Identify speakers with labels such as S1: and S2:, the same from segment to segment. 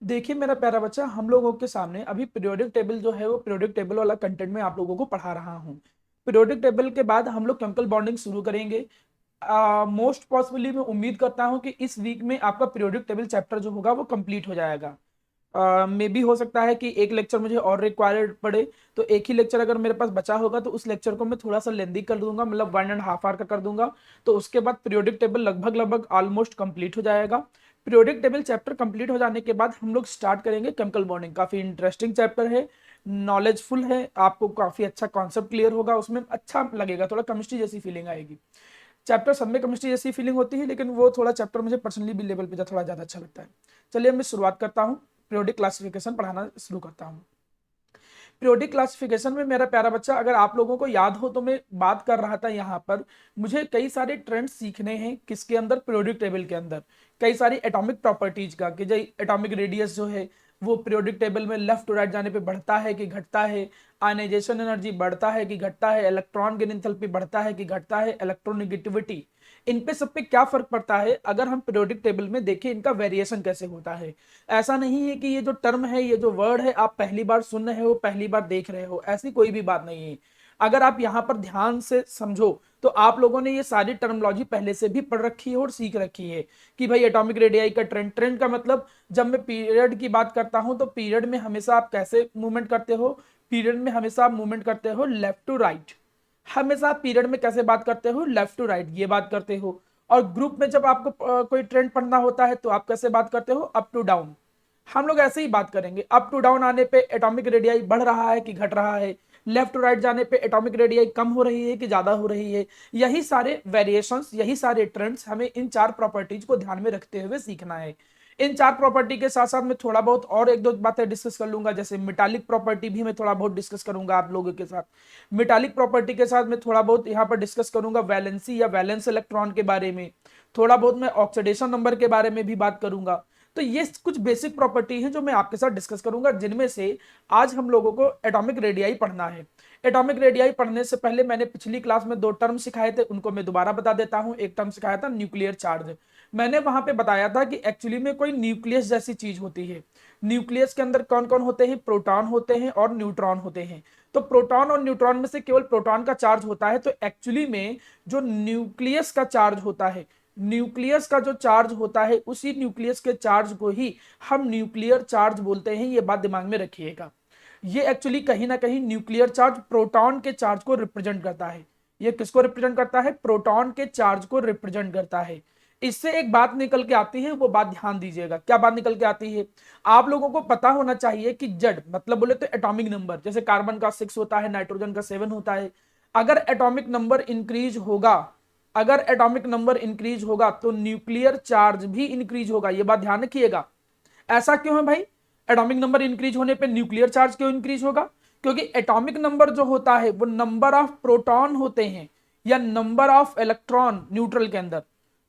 S1: देखिए मेरा प्यारा बच्चा, हम लोगों के सामने अभी पीरियोडिक टेबल जो है वो पीरियोडिक टेबल वाला कंटेंट में आप लोगों को पढ़ा रहा हूँ। पीरियोडिक टेबल के बाद हम लोग केमिकल बॉन्डिंग शुरू करेंगे। मोस्ट पॉसिबली मैं उम्मीद करता हूँ कि इस वीक में आपका पीरियोडिक टेबल चैप्टर जो होगा वो कंप्लीट हो जाएगा। मे भी हो सकता है कि एक लेक्चर मुझे और रिक्वायर्ड पड़े, तो एक ही लेक्चर अगर मेरे पास बचा होगा तो उस लेक्चर को मैं थोड़ा सा लेंदी कर दूंगा, मतलब 1.5 आवर का कर दूंगा। तो उसके बाद पीरियोडिक टेबल लगभग लगभग ऑलमोस्ट कंप्लीट हो जाएगा। पीरियोडिक टेबल चैप्टर कंप्लीट हो जाने के बाद हम लोग स्टार्ट करेंगे केमिकल बॉन्डिंग। काफी इंटरेस्टिंग चैप्टर है, नॉलेजफुल है, आपको काफी अच्छा कॉन्सेप्ट क्लियर होगा, उसमें अच्छा लगेगा, थोड़ा केमिस्ट्री जैसी फीलिंग आएगी। चैप्टर सब में केमिस्ट्री जैसी फीलिंग होती है, लेकिन वो थोड़ा चैप्टर मुझे पर्सनली भी लेवल पे थोड़ा ज्यादा अच्छा लगता है। चलिए मैं शुरुआत करता हूँ, पीरियोडिक क्लासिफिकेशन पढ़ाना शुरू करता हूँ। पीरियोडिक क्लासिफिकेशन में मेरा प्यारा बच्चा, अगर आप लोगों को याद हो तो मैं बात कर रहा था यहाँ पर, मुझे कई सारे ट्रेंड्स सीखने हैं किसके अंदर, पीरियोडिक टेबल के अंदर। कई सारी एटॉमिक प्रॉपर्टीज का, कि जो एटॉमिक रेडियस जो है वो पीरियोडिक टेबल में लेफ्ट टू राइट जाने पे बढ़ता है कि घटता है, आयनाइजेशन एनर्जी बढ़ता है कि घटता है, इलेक्ट्रॉन गेन एंथैल्पी बढ़ता है कि घटता है, इलेक्ट्रोनेगेटिविटी, इन पे सब पे क्या फर्क पड़ता है अगर हम पीरियोडिक टेबल में देखें, इनका वेरिएशन कैसे होता है। ऐसा नहीं है कि ये जो टर्म है, ये जो वर्ड है आप पहली बार सुन रहे हो, पहली बार देख रहे हो, ऐसी कोई भी बात नहीं है। अगर आप यहाँ पर ध्यान से समझो तो आप लोगों ने ये सारी टर्मोलॉजी पहले से भी पढ़ रखी है और सीख रखी है कि भाई एटॉमिक रेडियाई का ट्रेंड, ट्रेंड का मतलब जब मैं पीरियड की बात करता हूं तो पीरियड में हमेशा आप कैसे मूवमेंट करते हो, पीरियड में हमेशा आप मूवमेंट करते हो लेफ्ट टू राइट। हमेशा पीरियड में कैसे बात करते हो, लेफ्ट टू राइट ये बात करते हो। और ग्रुप में जब आपको कोई ट्रेंड पढ़ना होता है तो आप कैसे बात करते हो, अप टू डाउन। हम लोग ऐसे ही बात करेंगे, अप टू डाउन आने पे एटॉमिक रेडियाई बढ़ रहा है कि घट रहा है, लेफ्ट टू राइट जाने पे एटॉमिक रेडियाई कम हो रही है कि ज्यादा हो रही है। यही सारे वेरिएशंस, यही सारे ट्रेंड्स हमें इन चार प्रॉपर्टीज को ध्यान में रखते हुए सीखना है। इन चार प्रॉपर्टी के साथ साथ मैं थोड़ा बहुत और एक दो बातें डिस्कस कर लूंगा, जैसे मेटालिक प्रॉपर्टी भी मैं थोड़ा बहुत डिस्कस करूंगा आप लोगों के साथ। मेटालिक प्रॉपर्टी के साथ मैं थोड़ा बहुत यहाँ पर डिस्कस करूंगा वैलेंसी या वैलेंस इलेक्ट्रॉन के बारे में, थोड़ा बहुत मैं ऑक्सीडेशन नंबर के बारे में भी बात करूंगा। तो ये कुछ बेसिक प्रॉपर्टी हैं जो मैं आपके साथ डिस्कस करूंगा, जिनमें से आज हम लोगों को एटॉमिक रेडियाई पढ़ना है। एटॉमिक रेडियाई पढ़ने से पहले मैंने पिछली क्लास में दो टर्म सिखाए थे, उनको मैं दोबारा बता देता हूं। एक टर्म सिखाया था न्यूक्लियर चार्ज। मैंने वहां पे बताया था कि एक्चुअली में कोई न्यूक्लियस जैसी चीज होती है। न्यूक्लियस के अंदर कौन कौन होते हैं, प्रोटॉन होते हैं और न्यूट्रॉन होते हैं। तो प्रोटॉन और न्यूट्रॉन में से केवल प्रोटॉन का चार्ज होता है, तो एक्चुअली में जो न्यूक्लियस का चार्ज होता है, न्यूक्लियस का जो चार्ज होता है, उसी न्यूक्लियस के चार्ज को ही हम न्यूक्लियर चार्ज बोलते हैं। ये बात दिमाग में रखिएगा। ये एक्चुअली कहीं ना कहीं न्यूक्लियर चार्ज प्रोटॉन के चार्ज को रिप्रेजेंट करता है। ये किसको रिप्रेजेंट करता है, प्रोटॉन के चार्ज को रिप्रेजेंट करता है। इससे एक बात निकल के आती है, वो बात ध्यान दीजिएगा। क्या बात निकल के आती है, आप लोगों को पता होना चाहिए कि जेड मतलब बोले तो एटॉमिक नंबर, जैसे कार्बन का 6 होता है, नाइट्रोजन का 7 होता है। अगर एटॉमिक नंबर इंक्रीज होगा, अगर एटॉमिक नंबर इंक्रीज होगा तो न्यूक्लियर चार्ज भी इंक्रीज होगा। ये बात ध्यान रखिएगा। ऐसा क्यों है भाई, एटॉमिक नंबर इंक्रीज होने पे न्यूक्लियर चार्ज क्यों इंक्रीज होगा, क्योंकि एटॉमिक नंबर जो होता है वो नंबर ऑफ प्रोटॉन होते हैं या नंबर ऑफ इलेक्ट्रॉन न्यूट्रल के अंदर।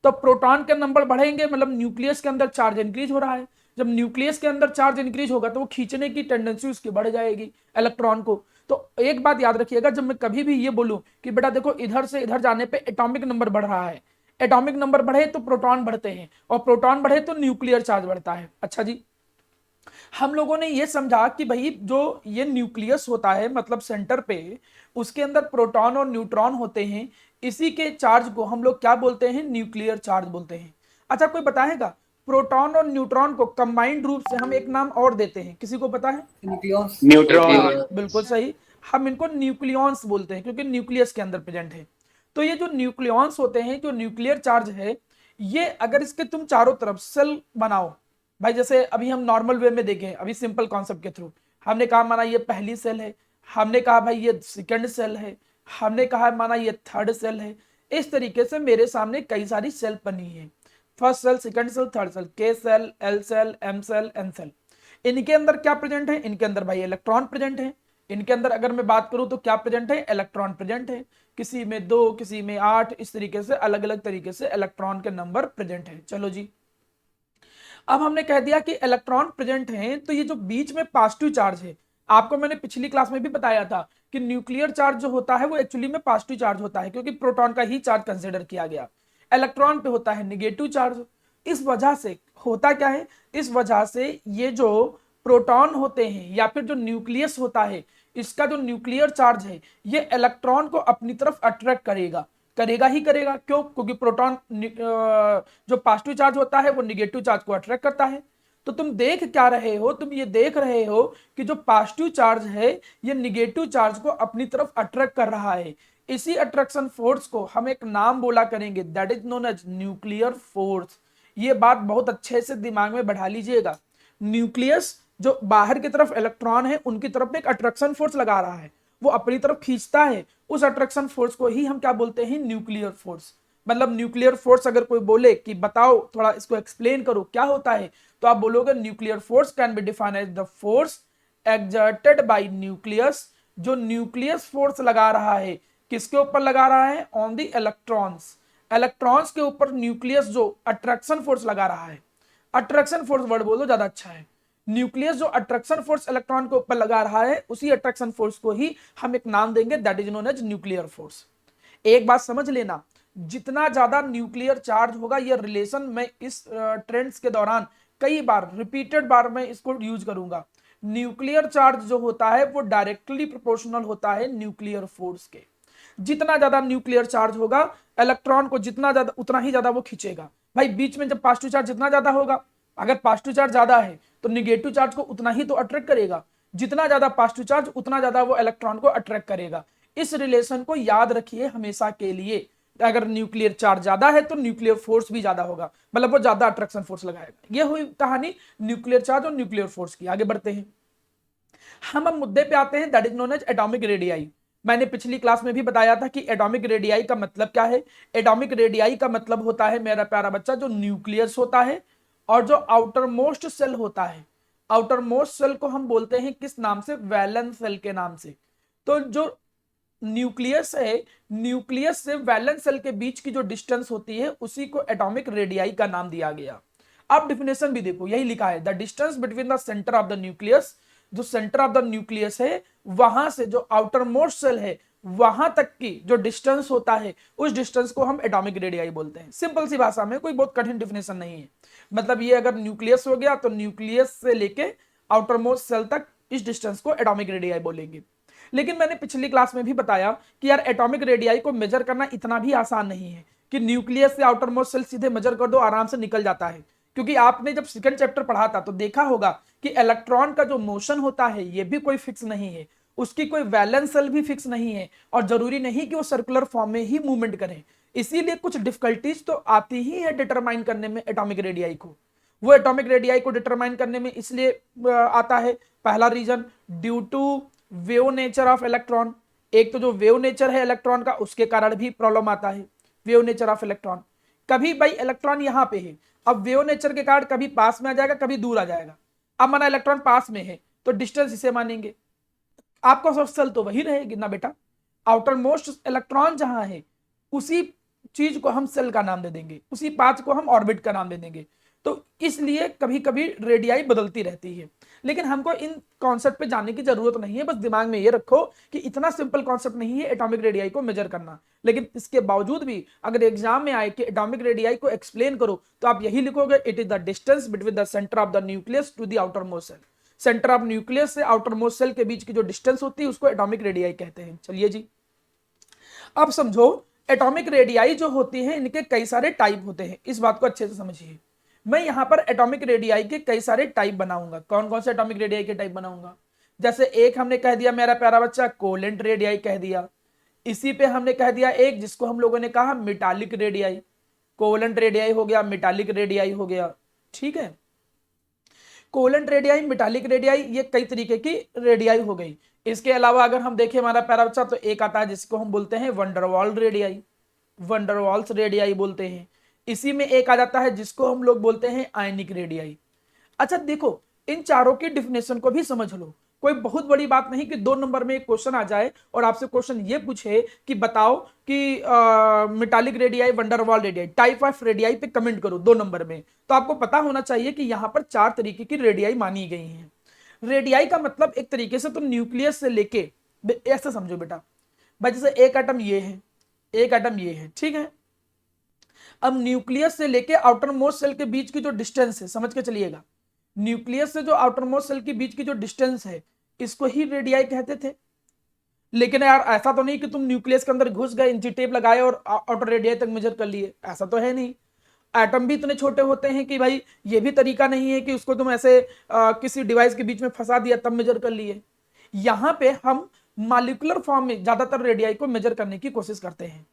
S1: तो प्रोटॉन के नंबर बढ़ेंगे मतलब न्यूक्लियस के अंदर चार्ज इंक्रीज हो रहा है। जब न्यूक्लियस के अंदर चार्ज इंक्रीज होगा तो वो खींचने की टेंडेंसी उसकी बढ़ जाएगी इलेक्ट्रॉन को। तो एक बात याद रखिएगा, जब मैं कभी भी ये बोलूं कि बेटा देखो इधर से इधर जाने पे एटॉमिक नंबर बढ़ रहा है, एटॉमिक नंबर बढ़े तो प्रोटॉन बढ़ते हैं और प्रोटॉन बढ़े तो न्यूक्लियर चार्ज बढ़ता है। अच्छा जी, हम लोगों ने ये समझा कि भाई जो ये न्यूक्लियस होता है मतलब सेंटर पे, उसके अंदर प्रोटॉन और न्यूट्रॉन होते हैं। इसी के चार्ज को हम लोग क्या बोलते हैं, न्यूक्लियर चार्ज बोलते हैं। अच्छा कोई बताएगा, प्रोटॉन और न्यूट्रॉन को कंबाइंड रूप से हम एक नाम और देते हैं, किसी को पता है?
S2: न्यूक्लियस।
S3: न्यूट्रॉन।
S1: बिल्कुल सही, हम इनको न्यूक्लियॉन्स बोलते हैं क्योंकि न्यूक्लियस के अंदर प्रेजेंट है। तो ये जो न्यूक्लियॉन्स होते हैं, जो न्यूक्लियर चार्ज है, ये अगर इसके तुम चारों तरफ सेल बनाओ, भाई जैसे अभी हम नॉर्मल वे में देखें, अभी सिंपल कॉन्सेप्ट के थ्रू हमने कहा माना ये पहली सेल है, हमने कहा भाई ये सेकंड सेल है, हमने कहा माना ये थर्ड सेल है। इस तरीके से मेरे सामने कई सारी सेल बनी है, first cell, second cell, third cell, K cell, L cell, M cell, N cell. इनके अंदर क्या प्रेजेंट है, इनके अंदर भाई इलेक्ट्रॉन प्रेजेंट है। इनके अंदर अगर मैं बात करूं तो क्या प्रेजेंट है, इलेक्ट्रॉन प्रेजेंट है। किसी में 2, किसी में 8, इस तरीके से अलग अलग तरीके से इलेक्ट्रॉन के नंबर प्रेजेंट है। चलो जी, अब हमने कह दिया कि इलेक्ट्रॉन प्रेजेंट हैं, तो ये जो बीच में पॉजिटिव चार्ज है, आपको मैंने पिछली क्लास में भी बताया था कि न्यूक्लियर चार्ज जो होता है वो एक्चुअली में पॉजिटिव चार्ज होता है, क्योंकि प्रोटॉन का ही चार्ज कंसिडर किया गया। इलेक्ट्रॉन पे होता है निगेटिव चार्ज। इस वजह से होता क्या है, इस वजह से ये जो प्रोटॉन होते हैं या फिर जो न्यूक्लियस होता है, इसका जो न्यूक्लियर चार्ज है ये इलेक्ट्रॉन को अपनी तरफ अट्रैक्ट करेगा, करेगा ही करेगा। क्यों? क्योंकि प्रोटॉन जो पॉजिटिव चार्ज होता है वो निगेटिव चार्ज को अट्रैक्ट करता है। तो तुम देख क्या रहे हो, तुम ये देख रहे हो कि जो पॉजिटिव चार्ज है ये निगेटिव चार्ज को अपनी तरफ अट्रैक्ट कर रहा है। इसी अट्रैक्शन फोर्स को हम एक नाम बोला करेंगे, that is known as nuclear force. ये बात बहुत अच्छे से दिमाग में बैठा लीजिएगा। न्यूक्लियस जो बाहर की तरफ इलेक्ट्रॉन है उनकी तरफ एक अट्रैक्शन फोर्स लगा रहा है, वो अपनी तरफ खींचता है, उस अट्रैक्शन फोर्स को ही हम क्या बोलते हैं, न्यूक्लियर फोर्स। मतलब न्यूक्लियर फोर्स अगर कोई बोले कि बताओ थोड़ा इसको एक्सप्लेन करो क्या होता है, तो आप बोलोगे nuclear force can be defined as the force exerted by nucleus. जो न्यूक्लियस फोर्स लगा रहा है, किसके ऊपर लगा रहा है, ऑन द इलेक्ट्रॉन्स, इलेक्ट्रॉन्स के ऊपर न्यूक्लियस जो अट्रैक्शन फोर्स लगा रहा है। अट्रैक्शन फोर्स वर्ड बोलो ज्यादा अच्छा है। न्यूक्लियस जो अट्रैक्शन फोर्स इलेक्ट्रॉन के ऊपर लगा रहा है, उसी अट्रैक्शन फोर्स को ही हम एक नाम देंगे, that is known as nuclear force. एक बात समझ लेना, जितना ज्यादा न्यूक्लियर चार्ज होगा, ये रिलेशन मैं इस ट्रेंड्स के दौरान कई बार रिपीटेड बार मैं इसको यूज करूंगा। न्यूक्लियर चार्ज जो होता है वो डायरेक्टली प्रोपोर्शनल होता है न्यूक्लियर फोर्स के। जितना ज्यादा न्यूक्लियर चार्ज होगा, इलेक्ट्रॉन को जितना ज्यादा उतना ही ज्यादा वो खींचेगा। भाई बीच में जब पॉजिटिव चार्ज जितना ज्यादा होगा, अगर पॉजिटिव चार्ज ज्यादा है तो निगेटिव चार्ज को उतना ही तो अट्रैक्ट करेगा। जितना ज्यादा पॉजिटिव चार्ज उतना ज्यादा वो इलेक्ट्रॉन को अट्रैक्ट करेगा। इस रिलेशन को याद रखिए हमेशा के लिए। अगर न्यूक्लियर चार्ज ज्यादा है तो न्यूक्लियर फोर्स भी ज्यादा होगा, मतलब वो ज्यादा अट्रैक्शन फोर्स लगाएगा। ये हुई कहानी न्यूक्लियर चार्ज और न्यूक्लियर फोर्स की। आगे बढ़ते हैं, हम अब मुद्दे पे आते हैं, that is known as atomic radii. मैंने पिछली क्लास में भी बताया था कि एटॉमिक रेडियाई का मतलब क्या है। एटॉमिक रेडियाई का मतलब होता है मेरा प्यारा बच्चा, जो न्यूक्लियस होता है और जो आउटर मोस्ट सेल होता है। आउटर मोस्ट सेल को हम बोलते हैं किस नाम से, वैलेंस सेल के नाम से। तो जो न्यूक्लियस है, न्यूक्लियस से वैलेंस सेल के बीच की जो डिस्टेंस होती है उसी को एटॉमिक रेडियाई का नाम दिया गया। अब डिफिनेशन भी देखो, यही लिखा है, the distance between the centre of the nucleus, जो सेंटर ऑफ द न्यूक्लियस है वहां से जो आउटर मोस्ट सेल है वहां तक की जो डिस्टेंस होता है, उस डिस्टेंस को हम एटॉमिक रेडियाई बोलते हैं। सिंपल सी भाषा में, कोई बहुत कठिन डिफिनेशन नहीं है। मतलब ये अगर न्यूक्लियस हो गया तो न्यूक्लियस से लेके आउटर मोस्ट सेल तक इस डिस्टेंस को एटॉमिक रेडियाई बोलेंगे। लेकिन मैंने पिछली क्लास में भी बताया कि यार एटॉमिक रेडियाई को मेजर करना इतना भी आसान नहीं है कि न्यूक्लियस से आउटर मोस्ट सेल सीधे मेजर कर दो, आराम से निकल जाता है। क्योंकि आपने जब सेकंड चैप्टर पढ़ा था तो देखा होगा कि इलेक्ट्रॉन का जो मोशन होता है ये भी कोई फिक्स नहीं है, उसकी कोई वैलेंस सेल भी फिक्स नहीं है, और जरूरी नहीं कि वो सर्कुलर फॉर्म में ही मूवमेंट करे। इसीलिए कुछ डिफिकल्टीज तो आती ही है डिटरमाइन करने में एटॉमिक रेडियाई को। वो एटॉमिक रेडियाई को डिटरमाइन करने में इसलिए आता है, पहला reason due to wave nature of electron. एक तो जो वेव नेचर है इलेक्ट्रॉन का, उसके कारण भी प्रॉब्लम आता है। वेव नेचर ऑफ इलेक्ट्रॉन, कभी भाई इलेक्ट्रॉन यहां पे है, अब वेव नेचर के कारण कभी पास में आ जाएगा कभी दूर आ जाएगा। अब माना इलेक्ट्रॉन पास में है तो डिस्टेंस इसे मानेंगे, आपका सोर्स सेल तो वही रहेगी ना बेटा। आउटर मोस्ट इलेक्ट्रॉन जहां है उसी चीज को हम सेल का नाम दे देंगे, उसी पाथ को हम ऑर्बिट का नाम दे देंगे। तो इसलिए कभी कभी रेडियाई बदलती रहती है, लेकिन हमको इन कॉन्सेप्ट पे जाने की जरूरत नहीं है। बस दिमाग में ये रखो कि इतना सिंपल कॉन्सेप्ट नहीं है एटॉमिक रेडियाई को मेजर करना। लेकिन इसके बावजूद भी अगर एग्जाम में आए कि एटॉमिक रेडियाई को एक्सप्लेन करो, तो आप यही लिखोगे, it is the distance between the centre of the nucleus to the outermost shell. Centre of nucleus से आउटर मोस्ट सेल के बीच की जो डिस्टेंस होती है उसको एटॉमिक रेडियाई कहते हैं। चलिए जी, अब समझो एटॉमिक रेडियाई जो होती है इनके कई सारे टाइप होते हैं, इस बात को अच्छे से समझिए। मैं यहां पर एटॉमिक रेडियाई के कई सारे टाइप बनाऊंगा। कौन कौन से एटॉमिक रेडियाई के टाइप बनाऊंगा? जैसे एक हमने कह दिया मेरा प्यारा बच्चा कोवेलेंट रेडियाई कह दिया। इसी पे हमने कह दिया एक जिसको हम लोगों ने कहा मेटालिक रेडियाई। कोवेलेंट रेडियाई हो गया, मेटालिक रेडियाई हो गया, ठीक है। कोवेलेंट रेडियाई, मेटालिक रेडियाई, ये कई तरीके की रेडियाई हो गई। इसके अलावा अगर हम देखें हमारा प्यारा बच्चा, तो एक आता है जिसको हम बोलते हैं वंडरवॉल रेडियाई, वंडरवॉल्स रेडियाई बोलते हैं। इसी में एक आ जाता है जिसको हम लोग बोलते हैं आयनिक रेडियाई। अच्छा देखो, इन चारों की डिफिनेशन को भी समझ लो। कोई बहुत बड़ी बात नहीं कि 2 नंबर में एक क्वेश्चन आ जाए और आपसे क्वेश्चन ये पूछे कि बताओ कि metallic radii, van der Waals radii, type of radii पे कमेंट करो 2 नंबर में। तो आपको पता होना चाहिए कि यहाँ पर 4 तरीके की रेडियाई मानी गई हैं। रेडियाई का मतलब एक तरीके से तुम न्यूक्लियस से लेके, ऐसे समझो बेटा, भाई जैसे एक एटम ये है, एक एटम ये है, ठीक है। अब न्यूक्लियस से लेके आउटर मोस्ट सेल के बीच की जो डिस्टेंस है, समझ के चलिएगा, न्यूक्लियस से जो आउटर मोस्ट सेल के बीच की जो डिस्टेंस है, इसको ही रेडियाई कहते थे। लेकिन यार ऐसा तो नहीं कि तुम न्यूक्लियस के अंदर घुस गए, इंची टेप लगाए और आउटर रेडियाई तक मेजर कर लिए, ऐसा तो है नहीं। एटम भी इतने छोटे होते हैं कि भाई ये भी तरीका नहीं है कि उसको तुम ऐसे किसी डिवाइस के बीच में फंसा दिया तब मेजर कर लिए। यहां पे हम मॉलिक्यूलर फॉर्म में ज्यादातर रेडियाई को मेजर करने की कोशिश करते हैं।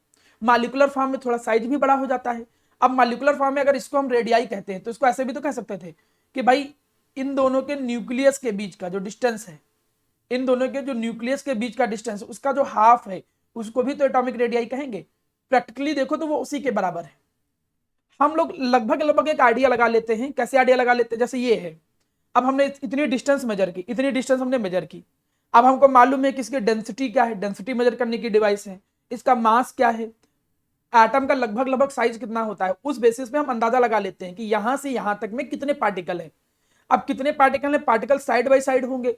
S1: मॉलिक्यूलर फॉर्म में थोड़ा साइज भी बड़ा हो जाता है। अब मॉलिक्यूलर फॉर्म में अगर इसको हम रेडियाई कहते हैं तो इसको ऐसे भी तो कह सकते थे कि भाई इन दोनों के न्यूक्लियस के बीच का जो डिस्टेंस है, इन दोनों के जो न्यूक्लियस के बीच का डिस्टेंस उसका जो हाफ है उसको भी तो एटॉमिक रेडियाई कहेंगे। प्रैक्टिकली देखो तो वो उसी के बराबर है। हम लोग लगभग लगभग एक आइडिया लगा लेते हैं। कैसे आइडिया लगा लेते हैं? जैसे ये है, अब हमने इतनी डिस्टेंस मेजर की, इतनी डिस्टेंस हमने मेजर की। अब हमको मालूम है कि इसकी डेंसिटी क्या है, डेंसिटी मेजर करने की डिवाइस है। इसका मास क्या है, एटम का लगभग लगभग साइज कितना होता है, उस बेसिस पे हम अंदाजा लगा लेते हैं कि यहां से यहां तक में कितने पार्टिकल है। अब कितने पार्टिकल है, पार्टिकल साइड बाय साइड होंगे,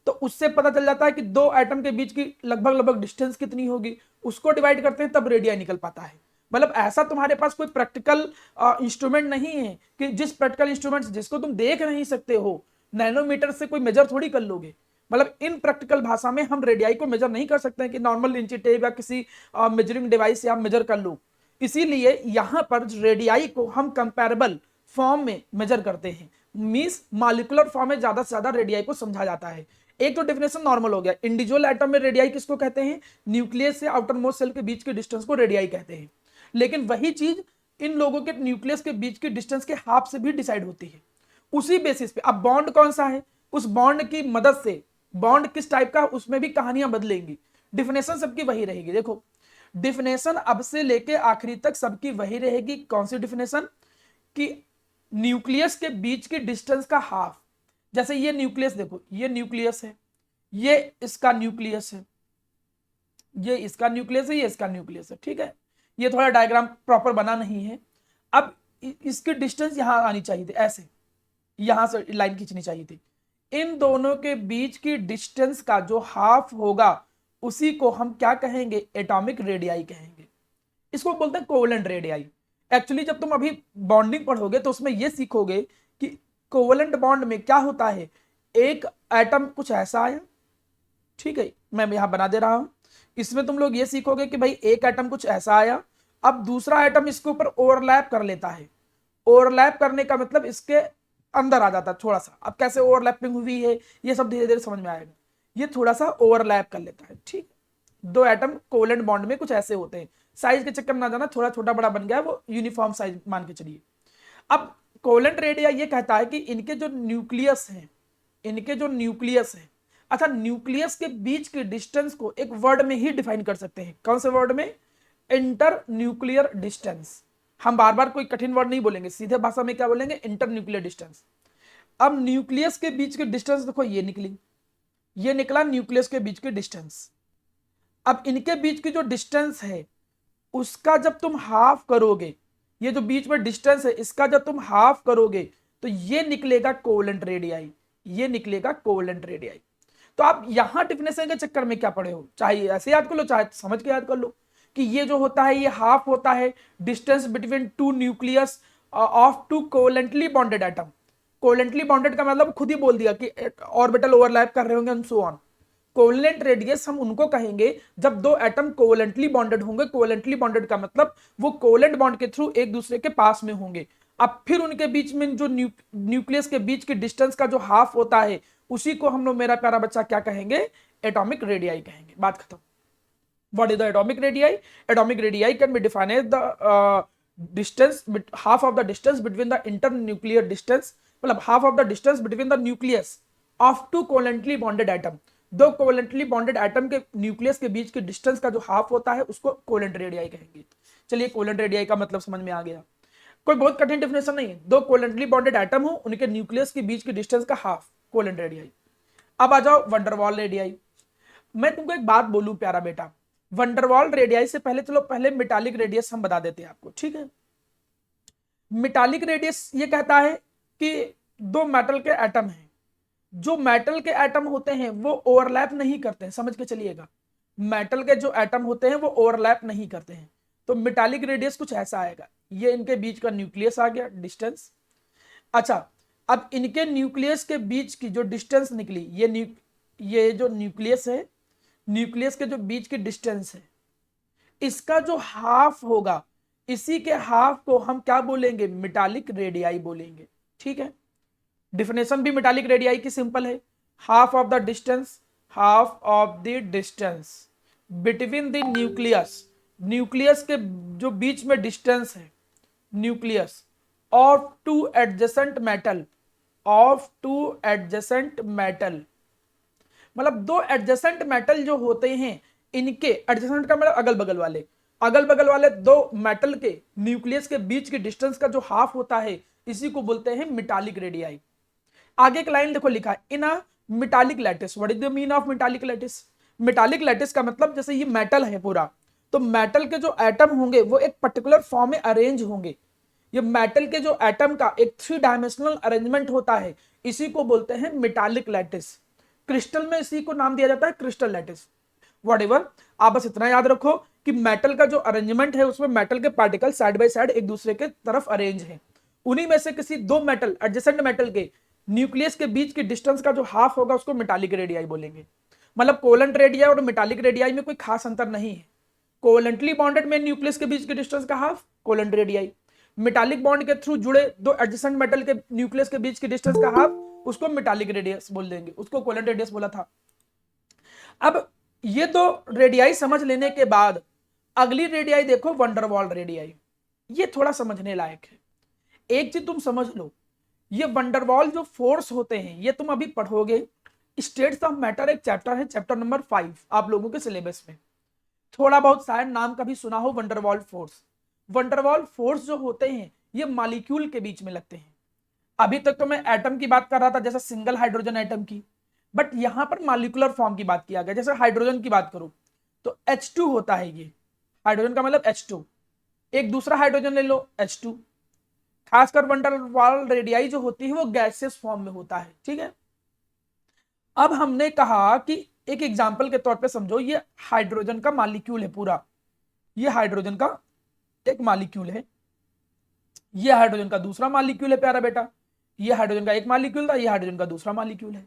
S1: तो उससे पता चल जाता है कि दो एटम के बीच की लगभग लगभग डिस्टेंस कितनी होगी, उसको डिवाइड करते हैं तब रेडियाई निकल पाता है। मतलब ऐसा तुम्हारे पास कोई प्रैक्टिकल इंस्ट्रूमेंट नहीं है कि जिस प्रैक्टिकल इंस्ट्रूमेंट जिसको तुम देख नहीं सकते हो, नैनोमीटर से कोई मेजर थोड़ी कर लोगे। मतलब इन प्रैक्टिकल भाषा में हम रेडियाई को मेजर नहीं कर सकते हैं कि नॉर्मल इंची टेप या किसी मेजरिंग डिवाइस से आप मेजर कर लो। इसीलिए यहां पर रेडियाई को हम कंपैरेबल फॉर्म में मेजर करते हैं, मींस मॉलिक्यूलर फॉर्म में ज्यादा से ज्यादा रेडियाई को समझा जाता है। एक तो डेफिनेशन नॉर्मल हो गया, इंडिविजुअल एटम में रेडियाई किसको कहते हैं, न्यूक्लियस से आउटर मोस्ट सेल के बीच के डिस्टेंस को रेडियाई कहते हैं। लेकिन वही चीज इन लोगों के न्यूक्लियस के बीच की डिस्टेंस के हाफ से भी डिसाइड होती है। उसी बेसिस पे अब बॉन्ड कौन सा है, उस बॉन्ड की मदद से बॉन्ड किस टाइप का, उसमें भी कहानियां बदलेंगी। डिफिनेशन सबकी वही रहेगी। देखो डिफिनेशन अब से लेके आखिरी तक सबकी वही रहेगी। कौन सी डिफिनेशन? कि न्यूक्लियस के बीच की डिस्टेंस का हाफ। जैसे ये न्यूक्लियस, देखो ये न्यूक्लियस है, ये इसका न्यूक्लियस है, ये इसका न्यूक्लियस है, ये इसका न्यूक्लियस है, ठीक है। ये थोड़ा डायग्राम प्रॉपर बना नहीं है। अब इसकी डिस्टेंस यहां आनी चाहिए थी, ऐसे यहां से लाइन खींचनी चाहिए थी। इन दोनों के बीच की डिस्टेंस का जो हाफ होगा उसी को हम क्या कहेंगे, एटॉमिक रेडियाई कहेंगे। इसको बोलते हैं कोवेलेंट रेडियाई। एक्चुअली जब तुम अभी बॉन्डिंग पढ़ोगे तो उसमें यह सीखोगे कि कोवेलेंट बॉन्ड में क्या होता है। एक एटम कुछ ऐसा आया, ठीक है, मैं यहां बना दे रहा हूं। इसमें तुम लोग ये सीखोगे कि भाई एक एटम कुछ ऐसा आया, अब दूसरा एटम इसके ऊपर ओवरलैप कर लेता है। ओवरलैप करने का मतलब इसके अंदर आ जाता है थोड़ा सा। अब कैसे ओवरलैपिंग हुई है ये सब धीरे धीरे समझ में आएगा। ये थोड़ा सा ओवरलैप कर लेता है, ठीक। दो एटम कोवेलेंट बॉन्ड में कुछ ऐसे होते हैं। साइज के चक्कर में ना जाना, थोड़ा छोटा बड़ा बन गया है, वो यूनिफॉर्म साइज मान के चलिए। अब कोवेलेंट रेडियाई ये कहता है कि इनके जो न्यूक्लियस हैं, इनके जो न्यूक्लियस है, अच्छा न्यूक्लियस के बीच के डिस्टेंस को एक वर्ड में ही डिफाइन कर सकते हैं। कौन से वर्ड में? Inter nuclear distance. हम बार बार कोई कठिन वर्ड नहीं बोलेंगे, सीधे भाषा में क्या बोलेंगे, इंटर न्यूक्लियर डिस्टेंस। अब न्यूक्लियस के बीच के डिस्टेंस देखो, ये निकली, ये निकला न्यूक्लियस के बीच के डिस्टेंस। अब इनके बीच की जो डिस्टेंस है उसका जब तुम हाफ करोगे, ये जो बीच में डिस्टेंस है इसका जब तुम हाफ करोगे तो ये निकलेगा कोवेलेंट रेडियाई, ये निकलेगा कोवेलेंट रेडियाई। तो आप यहां डिफिनेशन के चक्कर में क्या पड़े हो, चाहे ऐसे याद कर लो चाहे समझ के याद कर लो कि ये जो होता है ये हाफ होता है distance between two nucleus of two covalently bonded atom. Covalently bonded का मतलब खुद ही बोल दिया कि ऑर्बिटल ओवरलैप कर रहे होंगे and so on. Covalent radius हम उनको कहेंगे जब दो एटम कोवेलेंटली बॉन्डेड होंगे। कोवेलेंटली बॉन्डेड का मतलब वो कोवेलेंट बॉन्ड के थ्रू एक दूसरे के पास में होंगे। अब फिर उनके बीच में जो न्यूक्लियस के बीच की डिस्टेंस का जो हाफ होता है उसी को हम लोग, मेरा प्यारा बच्चा, क्या कहेंगे, एटॉमिक रेडियाई कहेंगे। बात खत्म। What is the atomic radii? Atomic radii can be defined as the distance, half of the distance between the internuclear distance, मतलब half of the distance between the nucleus of two covalently bonded atom। दो covalently bonded atom के nucleus के बीच के distance का जो half होता है उसको कोवेलेंट रेडियाई कहेंगे। चलिए कोवेलेंट रेडियाई का मतलब समझ में आ गया। कोई बहुत कठिन डेफिनेशन नहीं है, दो कोवेलेंटली बॉन्डेड एटम हो उनके न्यूक्लियस के बीच के डिस्टेंस का हाफ, कोवेलेंट रेडियाई। अब आ जाओ वंडरवॉल रेडियाई। मैं तुमको एक बात बोलूं प्यारा बेटा, वंडरवॉल रेडियाई से पहले चलो पहले मेटालिक रेडियस हम बता देते हैं आपको, ठीक है। मेटालिक रेडियस ये कहता है कि दो मेटल के एटम हैं, जो मेटल के एटम होते हैं वो ओवरलैप नहीं करते हैं, समझ के चलिएगा। मेटल के जो एटम होते हैं वो ओवरलैप नहीं करते हैं। तो मेटालिक रेडियस कुछ ऐसा आएगा, ये इनके बीच का न्यूक्लियस आ गया डिस्टेंस। अच्छा, अब इनके न्यूक्लियस के बीच की जो डिस्टेंस निकली, ये जो न्यूक्लियस है, न्यूक्लियस के जो बीच की डिस्टेंस है, इसका जो हाफ होगा, इसी के हाफ को हम क्या बोलेंगे, मेटालिक रेडियाई बोलेंगे। ठीक है, डिफिनेशन भी मेटालिक रेडियाई की सिंपल है, half of the distance, half of the distance between the nucleus, nucleus के जो बीच में डिस्टेंस है, nucleus of two adjacent metal, of two adjacent metal, मतलब दो एडजेसेंट मेटल जो होते हैं, इनके एडजेसेंट का मतलब अगल बगल वाले दो मेटल के न्यूक्लियस के बीच की डिस्टेंस का जो हाफ होता है, इसी को बोलते हैं मेटालिक रेडियाई। आगे एक लाइन देखो लिखा है, in a metallic lattice, what is the mean of metallic lattice? Metallic lattice का मतलब जैसे ये मेटल है पूरा, तो मेटल के जो एटम होंगे वो एक पर्टिकुलर फॉर्म में अरेंज होंगे। ये मेटल के जो एटम का एक 3 डायमेंशनल अरेंजमेंट होता है, इसी को बोलते हैं मेटालिक लैटिस। क्रिस्टल में इसी को नाम दिया जाता है क्रिस्टल लैटिस। व्हाटएवर, आप बस इतना याद रखो कि मेटल का जो अरेंजमेंट है उसमें मेटल के पार्टिकल साइड बाय साइड एक दूसरे के तरफ अरेंज हैं। उन्हीं में से किसी दो मेटल, एडजेसेंट मेटल के न्यूक्लियस के बीच की डिस्टेंस का जो हाफ होगा उसको मेटालिक रेडियाई बोलेंगे। मतलब कोवेलेंट रेडियाई और मेटालिक रेडियाई में कोई खास अंतर नहीं है। कोवेलेंटली बॉन्डेड में न्यूक्लियस के बीच की डिस्टेंस का half covalent radii, metallic bond के थ्रू जुड़े दो एडजेसेंट मेटल के न्यूक्लियस के बीच की डिस्टेंस का हाफ, उसको मेटालिक रेडियस बोल देंगे, उसको कोवेलेंट रेडियस बोला था। अब ये दो रेडियाई समझ लेने के बाद अगली रेडियाई देखो, वंडरवॉल रेडियाई। ये थोड़ा समझने लायक है। एक चीज तुम समझ लो, ये वंडरवॉल जो फोर्स होते हैं ये तुम अभी पढ़ोगे, स्टेट्स ऑफ मैटर एक चैप्टर है, चैप्टर नंबर 5 आप लोगों के सिलेबस में। थोड़ा बहुत शायद नाम कभी सुना हो वंडरवॉल फोर्स। वंडरवॉल फोर्स जो होते हैं ये मॉलिक्यूल के बीच में लगते हैं। अभी तक तो मैं एटम की बात कर रहा था, जैसे सिंगल हाइड्रोजन एटम की, बट यहां पर मॉलिक्यूलर फॉर्म की बात किया गया। जैसे हाइड्रोजन की बात करूं तो H2 होता है, ये हाइड्रोजन का मतलब H2, एक दूसरा हाइड्रोजन ले लो H2। खासकर वंडरवॉल रेडियाई जो होती है वो गैसियस फॉर्म में होता है। ठीक है, अब हमने कहा कि एक एग्जाम्पल के तौर पे समझो, ये हाइड्रोजन का मॉलिक्यूल है पूरा, ये हाइड्रोजन का एक मॉलिक्यूल है, ये हाइड्रोजन का दूसरा मॉलिक्यूल है प्यारा बेटा, ये हाइड्रोजन का एक मॉलिक्यूल था, ये हाइड्रोजन का दूसरा मॉलिक्यूल है।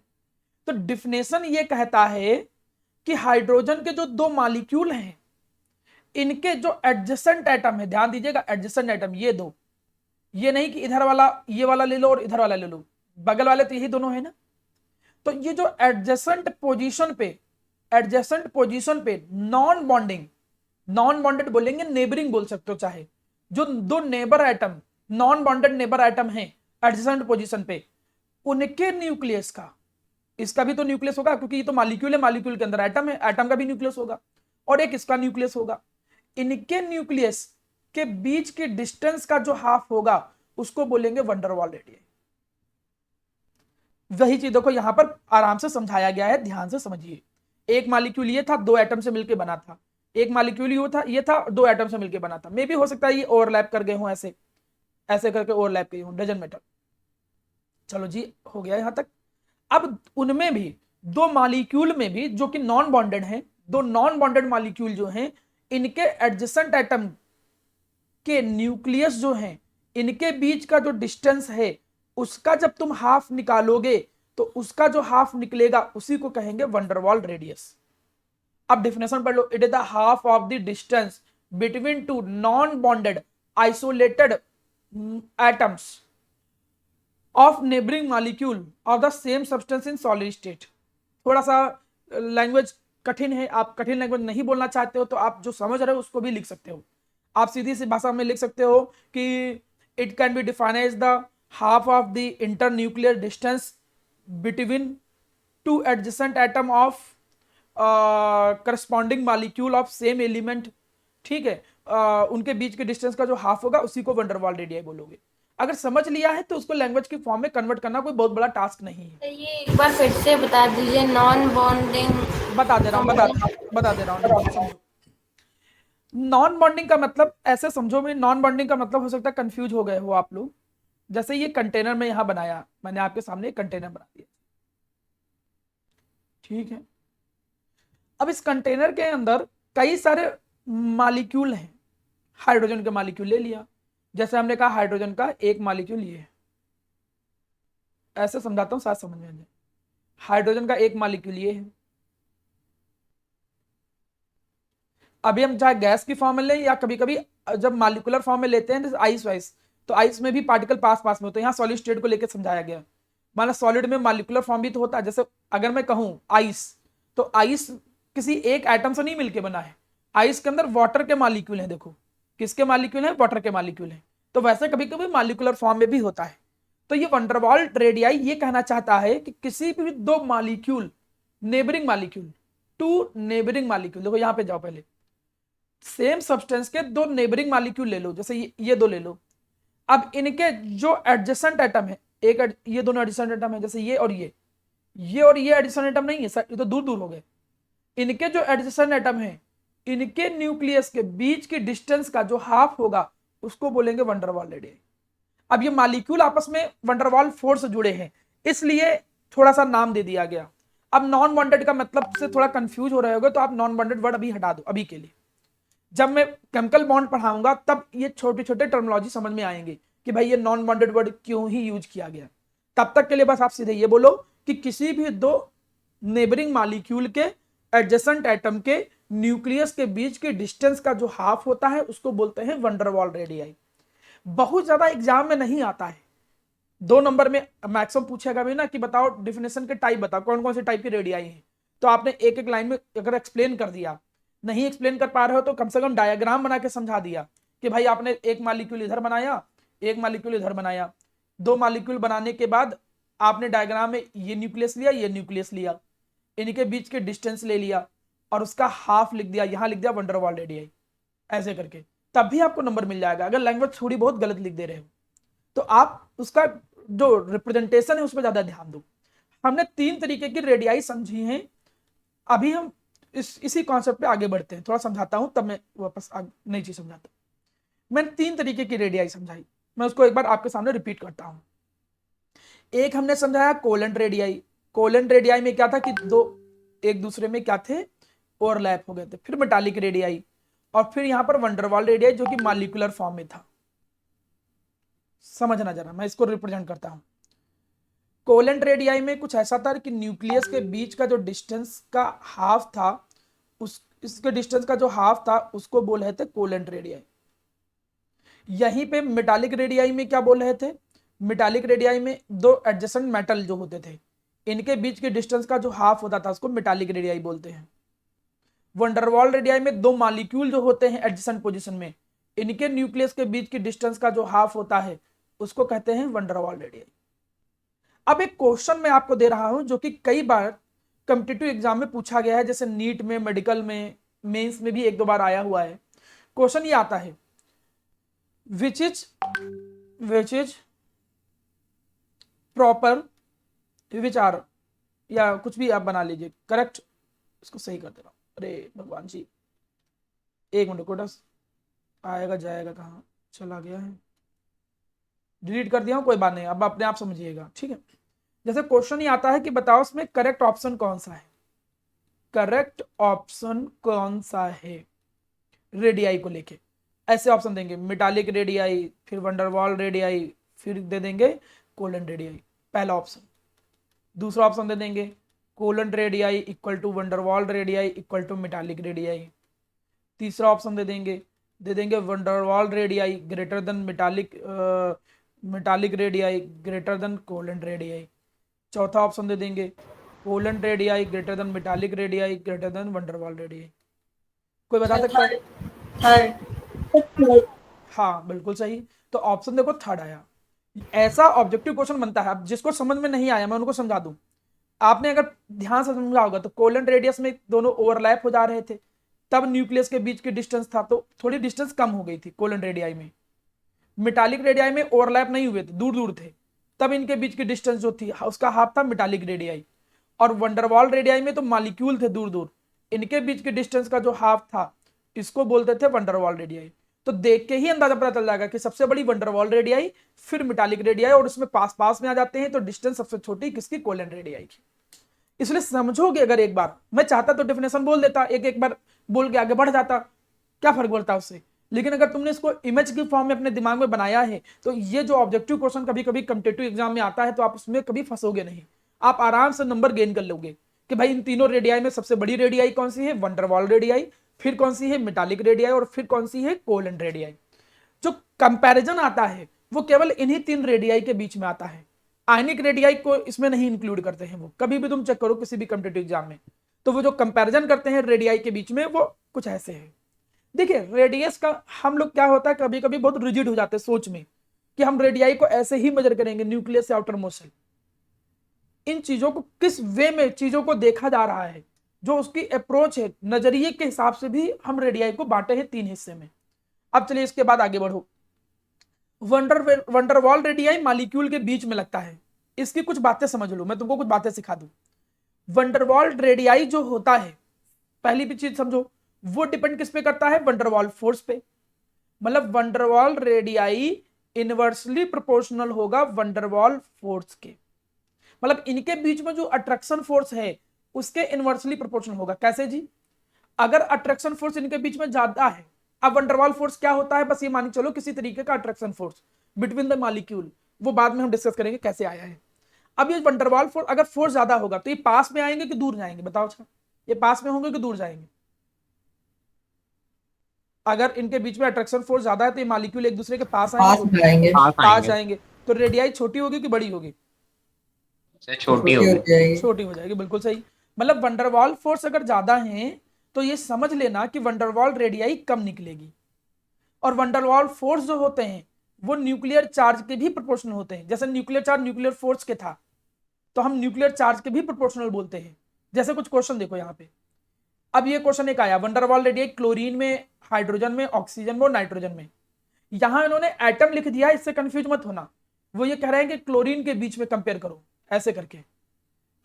S1: तो डिफिनेशन ये कहता है कि हाइड्रोजन के जो दो मॉलिक्यूल हैं, इनके जो एडजेसेंट एटम है, ध्यान दीजिएगा एडजेसेंट एटम, ये दो, ये नहीं कि इधर वाला ये वाला ले लो और इधर वाला ले लो, बगल वाले तो यही दोनों है ना। तो ये जो एडजेसेंट पोजीशन पे नॉन बॉन्डिंग, नॉन बॉन्डेड बोलेंगे, नेबरिंग बोल सकते हो चाहे, जो दो neighbour atom, non bonded neighbour atom है एडजेसेंट पोजीशन पे, उनके न्यूक्लियस का, इसका भी तो न्यूक्लियस होगा क्योंकि ये तो मॉलिक्यूल है, मॉलिक्यूल के अंदर एटम है, एटम का भी न्यूक्लियस होगा, और एक इसका न्यूक्लियस होगा। इनके न्यूक्लियस के बीच की डिस्टेंस का जो हाफ होगा उसको बोलेंगे वंडरवॉल रेडियस। वही चीज देखो यहां पर आराम से समझाया गया है, ध्यान से समझिए। एक मॉलिक्यूल ये था, दो एटम से मिलकर बना था, एक मॉलिक्यूल ये था दो एटम से मिलकर बना था। मे भी हो सकता है ये ओवरलैप कर गए हों, ऐसे ऐसे करके ओवरलैप गए हों, डजंट मैटर। चलो जी, हो गया यहां तक। अब उनमें भी दो मॉलिक्यूल में भी जो कि नॉन बॉन्डेड हैं, दो नॉन बॉन्डेड मॉलिक्यूल जो हैं, इनके एडजेसेंट एटम के न्यूक्लियस जो हैं, इनके बीच का जो डिस्टेंस है उसका जब तुम हाफ निकालोगे तो उसका जो हाफ निकलेगा उसी को कहेंगे वंडरवॉल रेडियस। अब डेफिनेशन पढ़ लो, it is the half of the distance between two non bonded isolated atoms of neighbouring molecule of the same substance in solid state. थोड़ा सा लैंग्वेज कठिन है, आप कठिन लैंग्वेज नहीं बोलना चाहते हो तो आप जो समझ रहे हो उसको भी लिख सकते हो। आप सीधी सी भाषा में लिख सकते हो कि it can be defined as the half of the internuclear distance between two adjacent atom of corresponding molecule of same element। ठीक है, उनके बीच के डिस्टेंस का जो हाफ होगा उसी को वंडरवॉल रेडियस बोलोगे। अगर समझ लिया है तो उसको लैंग्वेज की फॉर्म में कन्वर्ट करना कोई बहुत बड़ा टास्क नहीं है।
S2: ये एक बार फिर से बता दीजिए, नॉन बॉन्डिंग।
S1: बता दे रहा हूँ, देखो समझो। नॉन बॉन्डिंग का मतलब ऐसे समझो, में नॉन बॉन्डिंग का मतलब हो सकता है कंफ्यूज हो गए हो आप लोग। जैसे ये कंटेनर में यहां बनाया, मैंने आपके सामने एक कंटेनर बना दिया, ठीक है। अब इस कंटेनर के अंदर कई सारे मॉलिक्यूल हैं, हाइड्रोजन के मॉलिक्यूल ले लिया, जैसे हमने कहा हाइड्रोजन का एक मॉलिक्यूल ये है, ऐसे समझाता हूं, साथ समझ में आ जाए। हाइड्रोजन का एक मॉलिक्यूल ये है। अभी हम चाहे गैस की फॉर्म में लें या कभी कभी जब मॉलिक्यूलर फॉर्म में लेते हैं जैसे आइस वाइस, तो आइस में भी पार्टिकल पास पास में होते हैं, यहाँ सॉलिड स्टेट को लेकर समझाया गया। माना सॉलिड में मॉलिक्यूलर फॉर्म भी तो होता है, जैसे अगर मैं कहूं आइस, तो आइस किसी एक एटम से नहीं मिलके बना है, आइस के अंदर वाटर के मॉलिक्यूल हैं। देखो किसके मॉलिक्यूल हैं, वाटर के मॉलिक्यूल हैं। तो वैसे कभी कभी मॉलिक्यूलर फॉर्म में भी होता है। तो ये वंडरवॉल रेडियाई ये कहना चाहता है कि किसी भी दो molecule, neighbouring molecule, two neighbouring molecule, देखो यहां पे जाओ, पहले सेम सब्सटेंस के दो नेबरिंग मॉलिक्यूल ले लो, जैसे ये दो ले लो। अब इनके जो एडजेसेंट एटम है, ये दोनों एडजेसेंट एटम है, जैसे ये और ये एडजेसेंट एटम नहीं है, ये तो दूर दूर हो गए। इनके जो एडजेसेंट एटम है, इनके न्यूक्लियस के बीच की डिस्टेंस का जो हाफ होगा उसको बोलेंगे वंडरवॉल रेडियस। अब ये मॉलिक्यूल आपस में वंडरवॉल फोर्स से जुड़े हैं, इसलिए थोड़ा सा नाम दे दिया गया। अब नॉन बॉन्डेड का मतलब से थोड़ा कंफ्यूज हो रहे होगे, तो आप नॉन बॉन्डेड वर्ड अभी हटा दो अभी के लिए। जब मैं केमिकल बॉन्ड पढ़ाऊंगा तब ये छोटे छोटे टर्मिनोलॉजी समझ में आएंगे कि भाई ये नॉन बॉन्डेड वर्ड क्यों ही यूज किया गया। तब तक के लिए बस आप सीधे ये बोलो कि किसी भी दो नेबरिंग मॉलिक्यूल के एडजेसेंट एटम के न्यूक्लियस के बीच के डिस्टेंस का जो हाफ होता है उसको बोलते हैं वंडरवॉल रेडियाई। बहुत ज्यादा एग्जाम में नहीं आता है, 2 नंबर में मैक्सिमम पूछेगा भी ना कि बताओ डिफिनेशन के टाइप बताओ, कौन कौन से टाइप की रेडियाई है। तो आपने एक एक लाइन में अगर एक्सप्लेन कर दिया, नहीं एक्सप्लेन कर पा रहे हो तो कम से कम डायग्राम बना के समझा दिया कि भाई आपने एक मॉलिक्यूल इधर बनाया, एक मॉलिक्यूल इधर बनाया, 2 मॉलिक्यूल बनाने के बाद आपने डायग्राम में ये न्यूक्लियस लिया, ये न्यूक्लियस लिया, इनके बीच के डिस्टेंस ले लिया और उसका हाफ लिख दिया, यहां लिख दिया वंडरवॉल रेडियाई, ऐसे करके तब भी आपको नंबर मिल जाएगा। अगर लैंग्वेज थोड़ी बहुत गलत लिख दे रहे हो तो आप उसका जो रिप्रेजेंटेशन है उस पर ज्यादा ध्यान दो। हमने 3 तरीके की रेडियाई समझी हैं। अभी हम इसी कॉन्सेप्ट पे आगे बढ़ते हैं, थोड़ा समझाता हूं तब मैं वापस नई चीज समझाता हूं। मैंने 3 तरीके की रेडियाई समझाई, मैं उसको एक बार आपके सामने रिपीट करता हूं। एक हमने समझाया कोलेंट रेडियाई। कोलेंट रेडियाई में क्या था कि दो एक दूसरे में क्या थे, ओवरलैप हो गए थे। फिर मेटालिक रेडियाई, और फिर यहां पर वंडरवॉल रेडियाई जो कि मॉलिक्यूलर फॉर्म में था। समझना जरा, मैं इसको रिप्रेजेंट करता हूं। कोलेंट रेडियाई में कुछ ऐसा था कि न्यूक्लियस के बीच का जो डिस्टेंस का हाफ था, उस इसके डिस्टेंस का जो हाफ था उसको बोल रहे थे कोलेंट रेडियाई। यहीं पे मेटालिक रेडियाई में क्या बोल रहे थे, मेटालिक रेडियाई में दो एडजेसेंट मेटल जो होते थे, इनके बीच के डिस्टेंस का जो हाफ होता था उसको मेटालिक रेडियाई बोलते हैं। वंडरवॉल रेडियाई में दो मॉलिक्यूल जो होते हैं एडजेसेंट पोजीशन में, इनके न्यूक्लियस के बीच की डिस्टेंस का जो हाफ होता है उसको कहते हैं वंडरवॉल रेडियाई। अब एक क्वेश्चन मैं आपको दे रहा हूं जो कि कई बार कॉम्पिटिटिव एग्जाम में पूछा गया है, जैसे नीट में, मेडिकल में, मेंस में भी 1-2 बार आया हुआ है। क्वेश्चन ये आता है, which is proper, which are, या कुछ भी आप बना लीजिए, करेक्ट, इसको सही कर दे रहा हूं। अरे भगवान जी, एक मिनट को, आएगा जाएगा कहाँ चला गया है, डिलीट कर दिया हूं, कोई बात नहीं, अब अपने आप समझिएगा, ठीक है। जैसे क्वेश्चन ये आता है कि बताओ इसमें करेक्ट ऑप्शन कौन सा है, करेक्ट ऑप्शन कौन सा है रेडियाई को लेके। ऐसे ऑप्शन देंगे, मेटालिक रेडियाई, फिर वंडरवॉल रेडियाई, फिर दे देंगे कोलेंट रेडियाई, पहला ऑप्शन। दूसरा ऑप्शन दे देंगे covalent radii equal to van der Waals radii equal to metallic radii. तीसरा ऑप्शन दे देंगे van der Waals radii greater than metallic radii greater than covalent radii. चौथा ऑप्शन दे देंगे covalent radii greater than metallic radii greater than van der Waals radii. कोई बता सकता है? हाँ बिल्कुल सही। तो ऑप्शन देखो थर्ड आया। ऐसा ऑब्जेक्टिव क्वेश्चन बनता है, अब जिसको समझ में नहीं आया मैं उनको समझा दूं। आपने अगर ध्यान से समझा होगा तो कोलेंट रेडियस में दोनों ओवरलैप हो जा रहे थे, तब न्यूक्लियस के बीच की डिस्टेंस था तो थोड़ी डिस्टेंस कम हो गई थी कोलेंट रेडियाई में। मेटालिक रेडियाई में ओवरलैप नहीं हुए थे, दूर दूर थे, तब इनके बीच की डिस्टेंस जो थी उसका हाफ था मेटालिक रेडियाई। और वंडरवॉल रेडियाई में तो मॉलिक्यूल थे दूर दूर, इनके बीच की डिस्टेंस का जो हाफ था इसको बोलते थे वंडरवॉल रेडियाई। तो देख के ही अंदाजा पता चल जाएगा कि सबसे बड़ी वंडरवॉल रेडियाई, फिर मेटालिक रेडियाई, और उसमें पास पास में आ जाते हैं तो डिस्टेंस सबसे छोटी किसकी, कोलेंट रेडियाई की। इसलिए समझोगे अगर एक बार, मैं चाहता तो डेफिनेशन बोल देता, एक एक बार बोल के आगे बढ़ जाता, क्या फर्क पड़ता उससे। लेकिन अगर तुमने इसको इमेज की फॉर्म में अपने दिमाग में बनाया है तो ये जो ऑब्जेक्टिव क्वेश्चन कभी कभी कॉम्पिटिटिव एग्जाम में आता है तो आप उसमें कभी फंसोगे नहीं, आप आराम से नंबर गेन कर लोगे कि भाई इन तीनों रेडियाई में सबसे बड़ी रेडियाई कौन सी है, वंडरवॉल रेडियाई, फिर कौन सी है मेटालिक रेडियाई, और फिर कौन सी है कोलन रेडियाई। जो कंपैरिजन आता है वो केवल इन्हीं तीन रेडियाई के बीच में आता है, आयनिक रेडियाई को इसमें नहीं इंक्लूड करते हैं। वो कभी भी तुम चेक करो किसी भी कॉम्पिटिटिव एग्जाम में, तो वो जो कंपैरिजन करते हैं रेडियाई के बीच में वो कुछ ऐसे है। देखिए रेडियस का हम लोग क्या होता है कभी कभी बहुत रिजिड हो जाते हैं सोच में कि हम रेडियाई को ऐसे ही मेजर करेंगे, न्यूक्लियस से आउटर मोस्ट सेल। इन चीजों को किस वे में चीजों को देखा जा रहा है, जो उसकी अप्रोच है, नजरिए के हिसाब से भी हम रेडियाई को बांटे हैं तीन हिस्से में। अब चलिए इसके बाद आगे बढ़ो। वंडरवॉल रेडियाई मॉलिक्यूल के बीच में लगता है, इसकी कुछ बातें समझ लो, मैं तुमको कुछ बातें सिखा दूं। वंडरवॉल रेडियाई जो होता है, पहली भी चीज समझो, वो डिपेंड किस पे करता है, वंडरवॉल फोर्स पे। मतलब वंडरवॉल रेडियाई इनवर्सली प्रोपोर्शनल होगा वंडरवॉल फोर्स के, मतलब इनके बीच में जो अट्रैक्शन फोर्स है उसके इनवर्सली प्रोपोर्शनल होगा। कैसे जी? अगर अट्रैक्शन फोर्स इनके बीच में ज्यादा है, अब वंडरवॉल फोर्स क्या होता है, बस ये मान चलो किसी तरीके का attraction force between the molecule, वो बाद में हम डिस्कस करेंगे कैसे आया है। अब ये वंडरवॉल फोर्स अगर फोर्स ज्यादा होगा तो ये पास में आएंगे कि दूर जाएंगे, बताओ अच्छा, ये पास में होंगे कि दूर जाएंगे? अगर इनके बीच में अट्रैक्शन फोर्स ज्यादा है तो ये मॉलिक्यूल एक दूसरे के पास
S3: पास
S1: आएंगे,
S3: जाएंगे,
S1: पास जाएंगे। तो रेडियाई छोटी होगी कि बड़ी होगी?
S4: छोटी
S3: छोटी हो
S4: होगी।
S3: जाएगी।
S1: छोटी हो जाएगी, बिल्कुल सही। मतलब वंडरवॉल फोर्स अगर ज्यादा है तो ये समझ लेना कि वंडरवॉल रेडियाई कम निकलेगी। और वंडरवॉल फोर्स जो होते हैं वो न्यूक्लियर चार्ज के भी प्रोपोर्शनल होते हैं। जैसे न्यूक्लियर चार्ज न्यूक्लियर फोर्स के था, तो हम न्यूक्लियर चार्ज के भी प्रोपोर्शनल बोलते हैं। जैसे कुछ क्वेश्चन देखो यहाँ पे, अब ये क्वेश्चन एक आया, वंडरवॉल रेडियाई क्लोरीन में, हाइड्रोजन में, ऑक्सीजन में और नाइट्रोजन में। यहां इन्होंने एटम लिख दिया है, इससे कंफ्यूज मत होना। वो ये कह रहे हैं कि क्लोरीन के बीच में कंपेयर करो ऐसे करके,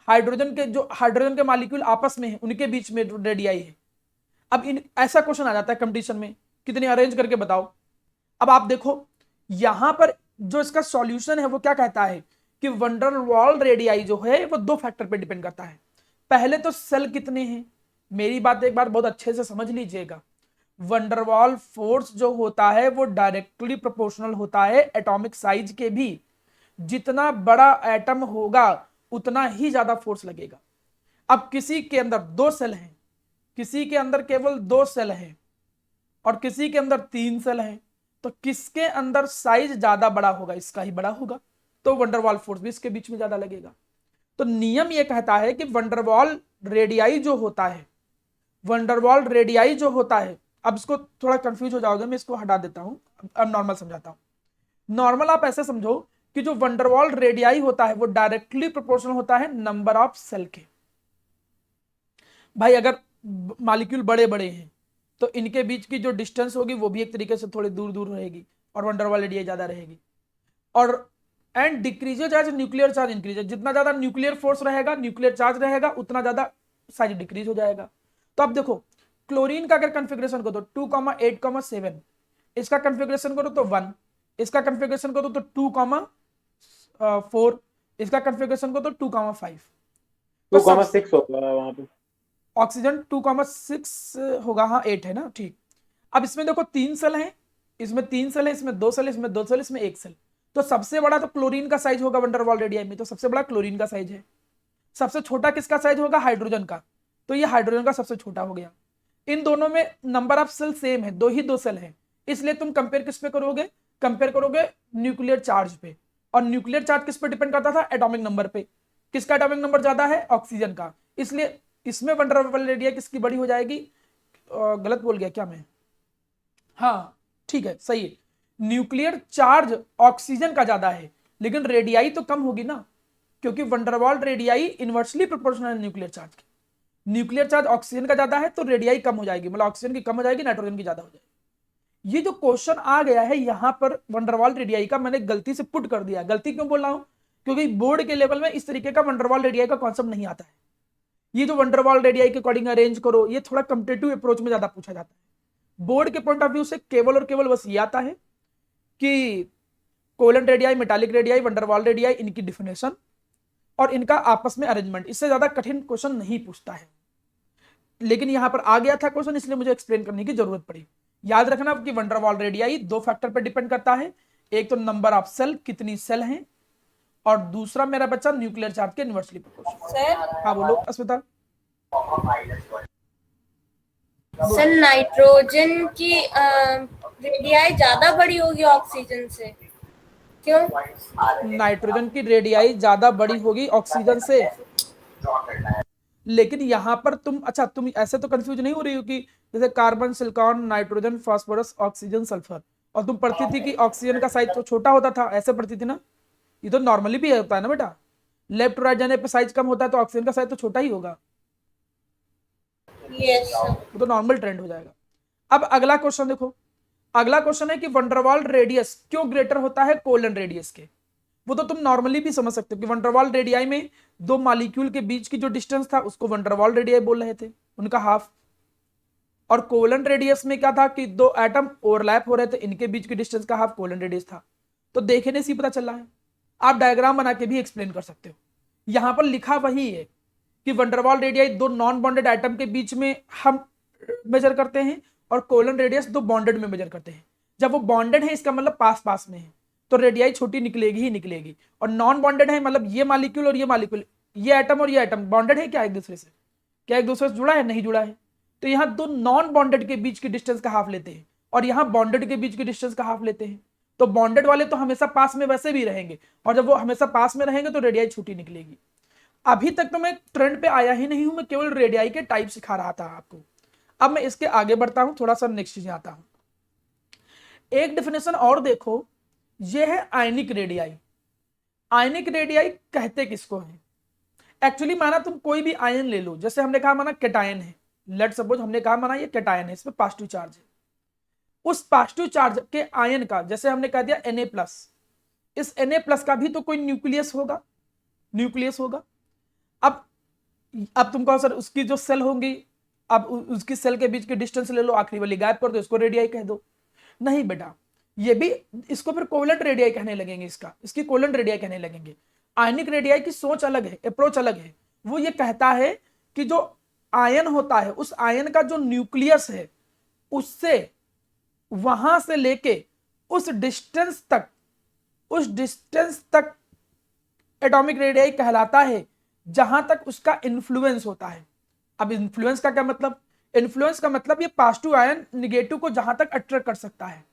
S1: हाइड्रोजन के जो हाइड्रोजन के मॉलिक्यूल आपस में है उनके बीच में रेडियाई है। अब इन ऐसा क्वेश्चन आ जाता है कंपटीशन में, कितने अरेंज करके बताओ। अब आप देखो यहां पर जो इसका सॉल्यूशन है वो क्या कहता है कि वंडरवॉल रेडियाई जो है वो दो फैक्टर पे डिपेंड करता है। पहले तो सेल कितने हैं, मेरी बात एक बार बहुत अच्छे से समझ लीजिएगा। वंडरवॉल फोर्स जो होता है वो डायरेक्टली प्रोपोर्शनल होता है एटॉमिक साइज के भी। जितना बड़ा एटम होगा उतना ही ज्यादा फोर्स लगेगा। अब किसी के अंदर दो सेल हैं, किसी के अंदर केवल दो सेल हैं और किसी के अंदर तीन सेल हैं, तो किसके अंदर साइज ज्यादा बड़ा होगा? इसका ही बड़ा होगा, तो वंडरवॉल फोर्स भी इसके बीच में ज्यादा लगेगा। तो नियम यह कहता है कि वंडरवॉल रेडियाई जो होता है, वंडरवॉल रेडियाई जो होता है, अब इसको थोड़ा कंफ्यूज हो जाओगे, मैं इसको हटा देता हूं, अब नॉर्मल समझाता हूं। नॉर्मल आप ऐसे समझो कि जो वंडरवॉल रेडियाई होता है वो डायरेक्टली प्रोपोर्शनल होता है नंबर ऑफ सेल के। भाई अगर मॉलिक्यूल बड़े बड़े हैं तो इनके बीच की जो डिस्टेंस होगी वो भी एक तरीके से थोड़ी दूर दूर रहेगी और वंडरवॉल रेडियाई ज्यादा रहेगी। और and decreases as nuclear charge increases, जितना ज्यादा न्यूक्लियर फोर्स रहेगा, न्यूक्लियर चार्ज रहेगा, उतना ज्यादा साइज डिक्रीज हो जाएगा। तो अब देखो क्लोरीन का अगर कॉन्फ़िगरेशन करो तो 2,8,7, इसका कॉन्फ़िगरेशन करो तो 1, इसका कॉन्फ़िगरेशन करो तो 2,4, इसका कॉन्फ़िगरेशन करो तो 2,5,
S5: 2,6 होगा वहां पे।
S1: ऑक्सीजन 2,6 होगा, हाँ 8 है ना, ठीक। अब इसमें देखो तीन सेल हैं, इसमें तीन सेल है, इसमें दो सेल, इसमें दो सेल, इसमें एक सेल। तो सबसे बड़ा तो क्लोरीन का साइज होगा वंडरवॉल रेडियाई में, तो सबसे बड़ा क्लोरीन का साइज है। सबसे छोटा किसका साइज होगा? हाइड्रोजन का, तो ये हाइड्रोजन का सबसे छोटा हो गया। इन दोनों में नंबर ऑफ सेल सेम है, दो ही दो सेल है, इसलिए तुम कंपेयर किस पे करोगे? कंपेयर करोगे न्यूक्लियर चार्ज पे। और न्यूक्लियर चार्ज किस पे डिपेंड करता था? एटॉमिक नंबर पे। किसका एटॉमिक नंबर ज्यादा है? ऑक्सीजन का, इसलिए इसमें वंडरवॉल रेडियाई किसकी बड़ी हो जाएगी? गलत बोल गया क्या मैं? हाँ ठीक है, सही है। न्यूक्लियर चार्ज ऑक्सीजन का ज्यादा है, लेकिन रेडियाई तो कम होगी ना, क्योंकि वंडरवॉल रेडियाई इनवर्सली प्रोपोर्शनल है न्यूक्लियर चार्ज के। न्यूक्लियर चार्ज ऑक्सीजन का ज्यादा है तो रेडियाई कम हो जाएगी, मतलब ऑक्सीजन की कम हो जाएगी, नाइट्रोजन की ज्यादा हो जाएगी। ये जो क्वेश्चन आ गया है यहां पर वंडरवॉल रेडियाई का, मैंने गलती से पुट कर दिया। गलती क्यों बोल रहा हूं? क्योंकि बोर्ड के लेवल में इस तरीके का वंडरवॉल रेडियाई का कॉन्सेप्ट नहीं आता है। ये जो वंडरवॉल रेडियाई के अकॉर्डिंग अरेंज करो, ये थोड़ा कॉम्पिटिटिव अप्रोच में ज्यादा पूछा जाता है। बोर्ड के पॉइंट ऑफ व्यू से केवल और केवल बस ये आता है कि colon radii, metallic radii, van der Waals radii, इनकी डिफिनेशन और इनका आपस में अरेंजमेंट, इससे ज्यादा कठिन क्वेश्चन नहीं पूछता है। लेकिन यहां पर आ गया था क्वेश्चन, इसलिए मुझे एक्सप्लेन करने की जरूरत पड़ी। याद रखना कि वंडरवॉल रेडियाई दो फैक्टर पर डिपेंड करता है, एक तो नंबर ऑफ सेल, कितनी सेल हैं, और दूसरा मेरा बच्चा न्यूक्लियर चार्ज के इनवर्सली प्रोपोर्शनल।
S2: सर
S1: हाँ बोलो अस्मिता।
S2: सर नाइट्रोजन की रेडियाई ज्यादा बड़ी होगी ऑक्सीजन से, क्यों?
S1: नाइट्रोजन की रेडियाई ज्यादा बड़ी होगी ऑक्सीजन से, लेकिन यहां पर तुम ऐसे तो कंफ्यूज नहीं हो रही हो कि जैसे carbon, silicon, nitrogen, phosphorus, oxygen, sulphur, और तुम पढ़ती थी कि ऑक्सीजन का साइज तो छोटा होता था, ऐसे पढ़ती थी ना? ये तो नॉर्मली भी होता है ना बेटा, लेफ्ट टू राइट जाने पे साइज कम होता है तो ऑक्सीजन का साइज तो छोटा ही होगा,
S2: यस सर।
S1: वो तो नॉर्मल ट्रेंड हो जाएगा। अब अगला क्वेश्चन देखो, अगला क्वेश्चन है कि वंडरवॉल रेडियस क्यों ग्रेटर होता है कोलन रेडियस के? वो तो तुम नॉर्मली भी समझ सकते हो कि वंडरवॉल रेडियाई में दो मॉलिक्यूल के बीच की जो डिस्टेंस था उसको वंडरवॉल रेडियाई बोल रहे थे, उनका हाफ। और कोलन रेडियस में क्या था कि दो एटम ओवरलैप हो रहे थे, इनके बीच की डिस्टेंस का हाफ कोलन रेडियस था। तो देखने से ही पता चल रहा है, आप डायग्राम बना के भी एक्सप्लेन कर सकते हो। यहां पर लिखा वही है कि वंडरवॉल रेडियाई दो नॉन बॉन्डेड एटम के बीच में हम मेजर करते हैं, और कोलन रेडियस दो बॉन्डेड में मेजर करते हैं। जब वो बॉन्डेड है इसका मतलब पास पास में है, तो रेडियाई छोटी निकलेगी ही निकलेगी। और नॉन बॉन्डेड है मतलब ये मॉलिक्यूल और ये मॉलिक्यूल, ये एटम और ये एटम बॉन्डेड है क्या एक दूसरे से? क्या एक दूसरे से जुड़ा है? नहीं जुड़ा है। तो यहाँ दो नॉन बॉन्डेड के बीच की डिस्टेंस का हाफ लेते हैं, और यहाँ बॉन्डेड के बीच की डिस्टेंस का हाफ लेते हैं। तो बॉन्डेड वाले तो हमेशा पास में वैसे भी रहेंगे, और जब वो हमेशा पास में रहेंगे तो रेडियाई छोटी निकलेगी। अभी तक तो मैं ट्रेंड पे आया ही नहीं हूं, मैं केवल रेडियाई के टाइप सिखा रहा था आपको। अब मैं इसके आगे बढ़ता हूं, थोड़ा सा नेक्स्ट चीज आता हूं। एक डेफिनेशन और देखो, ये है आयनिक रेडियाई। आयनिक रेडियाई कहते किसको है? एक्चुअली माना तुम कोई भी आयन ले लो, जैसे हमने कहा माना कैटायन है, लेट सपोज हमने कहा माना ये कैटायन है, इसमें पॉजिटिव चार्ज है। उस पॉजिटिव चार्ज के आयन का, जैसे हमने कह दिया Na+, इस Na+ का भी तो कोई न्यूक्लियस होगा, न्यूक्लियस होगा। अब तुम कहो सर उसकी जो सेल होंगी, अब उसकी सेल के बीच की डिस्टेंस ले लो, आखिरी वाली गायब कर दो, इसको रेडियाई कह दो। नहीं बेटा, ये भी इसको फिर कोवलेंट रेडियाई कहने लगेंगे, इसकी कोवलेंट रेडियाई कहने लगेंगे। आयनिक रेडियाई की सोच अलग है, अप्रोच अलग है। वो ये कहता है कि जो आयन होता है, उस आयन का जो न्यूक्लियस है, उससे वहां से लेके उस डिस्टेंस तक एटॉमिक रेडियाई कहलाता है, जहां तक उसका इन्फ्लुएंस होता है। अब इन्फ्लुएंस का क्या मतलब? इन्फ्लुएंस का मतलब ये पॉजिटिव आयन निगेटिव को जहां तक अट्रैक्ट कर सकता है।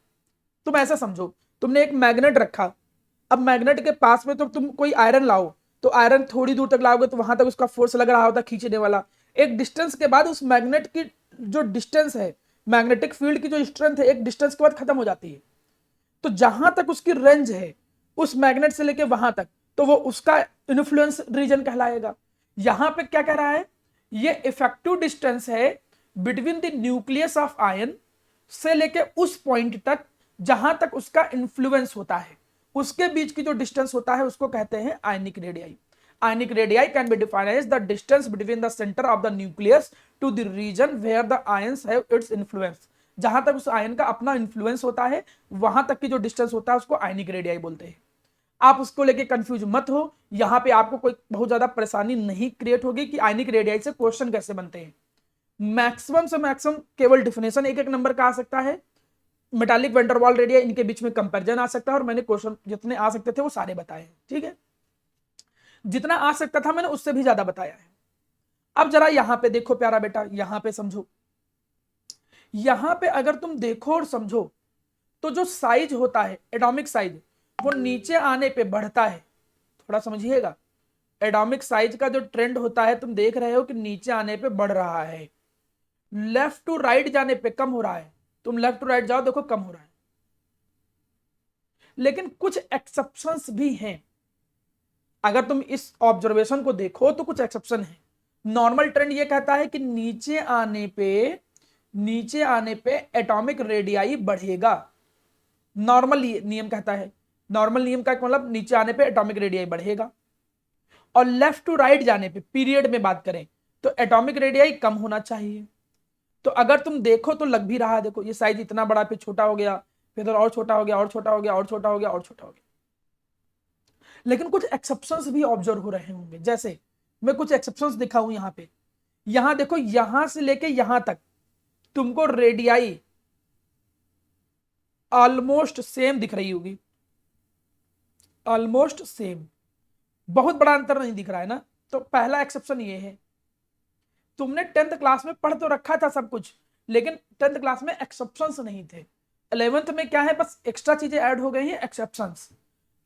S1: तुम ऐसा समझो, तुमने एक मैग्नेट रखा, अब मैग्नेट के पास में तो तुम कोई आयरन लाओ, तो आयरन थोड़ी दूर तक लाओगे तो वहां तक उसका फोर्स लग रहा होता खींचने वाला। एक डिस्टेंस के बाद उस मैग्नेट की जो डिस्टेंस है, मैग्नेटिक फील्ड की जो स्ट्रेंथ है, एक डिस्टेंस के बाद खत्म हो जाती है। तो जहां तक उसकी रेंज है उस मैग्नेट से लेके वहां तक, तो वो उसका इन्फ्लुएंस रीजन कहलाएगा। यहां पे क्या कह रहा है? ये इफेक्टिव डिस्टेंस है between the nucleus of ion से लेके उस पॉइंट तक जहां तक उसका इन्फ्लुएंस होता है, उसके बीच की जो डिस्टेंस होता है उसको कहते हैं ionic radii. Ionic radii can be defined as the distance between the centre of the nucleus to the region where the ions have its influence. जहां तक उस आयन का अपना इन्फ्लुएंस होता है, वहां तक की जो डिस्टेंस होता है उसको आयनिक रेडियाई बोलते हैं। आप उसको लेके कंफ्यूज मत हो, यहां पे आपको कोई बहुत ज्यादा परेशानी नहीं क्रिएट होगी कि आयनिक रेडियाई से क्वेश्चन कैसे बनते हैं। मैक्सिमम से मैक्सिमम केवल डिफिनेशन एक एक नंबर का आ सकता है, मेटालिक वैंडरवाल रेडियाई इनके बीच में कंपैरिजन आ सकता है, और मैंने क्वेश्चन जितने आ सकते थे वो सारे बताए हैं। ठीक है, जितना आ सकता था मैंने उससे भी ज्यादा बताया है। अब जरा यहां पे देखो प्यारा बेटा, यहां पे समझो, यहां पे अगर तुम देखो और समझो तो जो साइज होता है एटॉमिक साइज, वो नीचे आने पे बढ़ता है। थोड़ा समझिएगा, एटॉमिक साइज का जो ट्रेंड होता है तुम देख रहे हो कि नीचे आने पे बढ़ रहा है, लेफ्ट टू राइट जाने पे कम हो रहा है। तुम लेफ्ट टू राइट जाओ, देखो कम हो रहा है। लेकिन कुछ एक्सेप्शंस भी हैं, अगर तुम इस ऑब्जर्वेशन को देखो तो कुछ एक्सेप्शन है। नॉर्मल ट्रेंड ये कहता है कि नीचे आने पे एटॉमिक रेडियाई बढ़ेगा। नॉर्मल नियम कहता है, नॉर्मल नियम का मतलब नीचे आने पे एटॉमिक रेडियाई बढ़ेगा, और लेफ्ट टू राइट जाने पे पीरियड में बात करें तो एटॉमिक रेडियाई कम होना चाहिए। तो अगर तुम देखो तो लग भी रहा है, देखो ये साइज इतना बड़ा फिर छोटा हो गया, फिर और छोटा हो गया, और छोटा हो गया, और छोटा हो गया, और छोटा हो गया। लेकिन कुछ एक्सेप्शंस भी ऑब्जर्व हो रहे होंगे, जैसे मैं कुछ एक्सेप्शंस दिखाऊं यहां पे। यहां देखो, यहां से लेके यहां तक तुमको रेडियाई ऑलमोस्ट सेम दिख रही होगी, ऑलमोस्ट सेम, बहुत बड़ा अंतर नहीं दिख रहा है ना। तो पहला एक्सेप्शन ये है, तुमने 10th क्लास में पढ़ तो रखा था सब कुछ, लेकिन 10th क्लास में एक्सेप्शंस नहीं थे। 11th में क्या है, बस एक्स्ट्रा चीजें ऐड हो गई हैं, एक्सेप्शंस।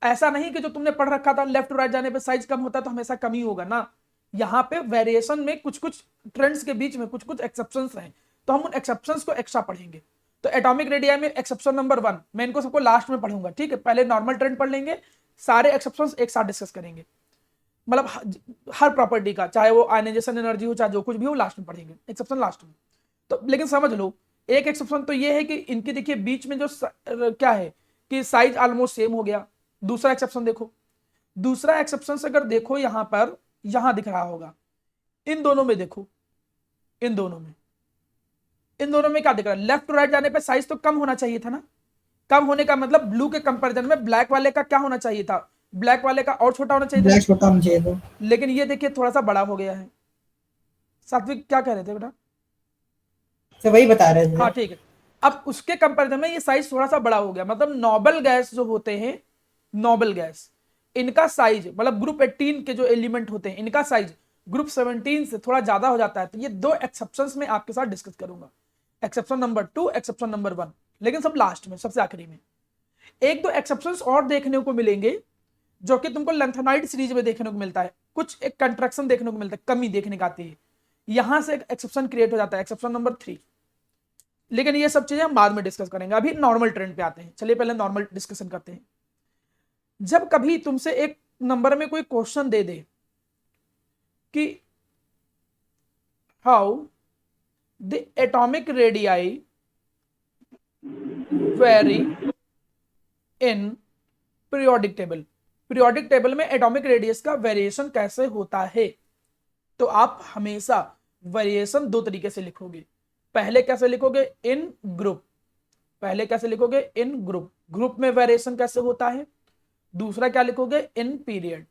S1: ऐसा नहीं कि जो तुमने पढ़ रखा था लेफ्ट टू राइट जाने पे साइज कम होता है तो हमेशा कम ही होगा ना, यहाँ पे वेरिएशन में कुछ कुछ ट्रेंड्स के बीच में कुछ कुछ एक्सेप्शंस हैं, तो हम उन एक्सेप्शंस को एक्स्ट्रा पढ़ेंगे। तो एटॉमिक रेडियाई में एक्सेप्शन नंबर 1 मैं इनको सबको लास्ट में पढ़ूंगा, ठीक है। पहले नॉर्मल ट्रेंड पढ़ लेंगे, सारे एक्सेप्शंस एक साथ डिस्कस करेंगे, मतलब हर प्रॉपर्टी का, चाहे वो आयनाइजेशन एनर्जी हो चाहे जो कुछ भी हो, लास्ट में पढ़ेंगे, एक्सेप्शन लास्ट में। तो लेकिन समझ लो, एक एक्सेप्शन तो ये है कि इनकी देखिए बीच में जो क्या है कि साइज ऑलमोस्ट सेम हो गया। दूसरा एक्सेप्शन देखो, दूसरा एक्सेप्शन से अगर देखो यहां पर, यहां दिख रहा होगा, इन दोनों में देखो, इन दोनों में क्या दिख रहा है, लेफ्ट टू राइट जाने पे साइज तो कम होना चाहिए था ना। कम होने का मतलब ब्लू के कंपैरिजन में ब्लैक वाले का क्या होना चाहिए था, ब्लैक वाले का और छोटा होना चाहिए था,
S3: ब्लैक छोटा होना चाहिए था,
S1: लेकिन ये देखिए थोड़ा सा बड़ा हो गया है। सात्विक क्या कह रहे थे बेटा?
S3: तो वही बता रहे थे।
S1: हाँ ठीक है, अब उसके कंपैरिजन में ये साइज थोड़ा सा बड़ा हो गया, मतलब नोबल गैस जो होते हैं, नोबल गैस, इनका साइज मतलब ग्रुप 18 के जो एलिमेंट होते हैं इनका साइज ग्रुप 17 से थोड़ा ज्यादा हो जाता है। तो ये दो एक्सेप्शंस में आपके साथ डिस्कस करूंगा, एक्सेप्शन नंबर 2, एक्सेप्शन नंबर 1, लेकिन सब लास्ट में, सबसे आखिरी में। एक दो एक्सेप्शंस और देखने को मिलेंगे जो कि तुमको लेंथेनाइड सीरीज में देखने को मिलता है, कुछ एक कंट्रैक्शन देखने को मिलता है, कमी देखने को आती है, यहां से एक एक्सेप्शन क्रिएट हो जाता है, एक्सेप्शन नंबर 3। लेकिन ये सब चीजें हम बाद में डिस्कस करेंगे, अभी नॉर्मल ट्रेंड पे आते हैं। चलिए पहले नॉर्मल डिस्कशन करते हैं। जब कभी तुमसे एक नंबर में कोई क्वेश्चन दे दे कि how the atomic radii very in periodic table, periodic table में एटॉमिक रेडियस का वेरिएशन कैसे होता है, तो आप हमेशा वेरिएशन दो तरीके से लिखोगे। पहले कैसे लिखोगे, इन ग्रुप, पहले कैसे लिखोगे, इन ग्रुप, ग्रुप में वेरिएशन कैसे होता है। दूसरा क्या लिखोगे, इन पीरियड।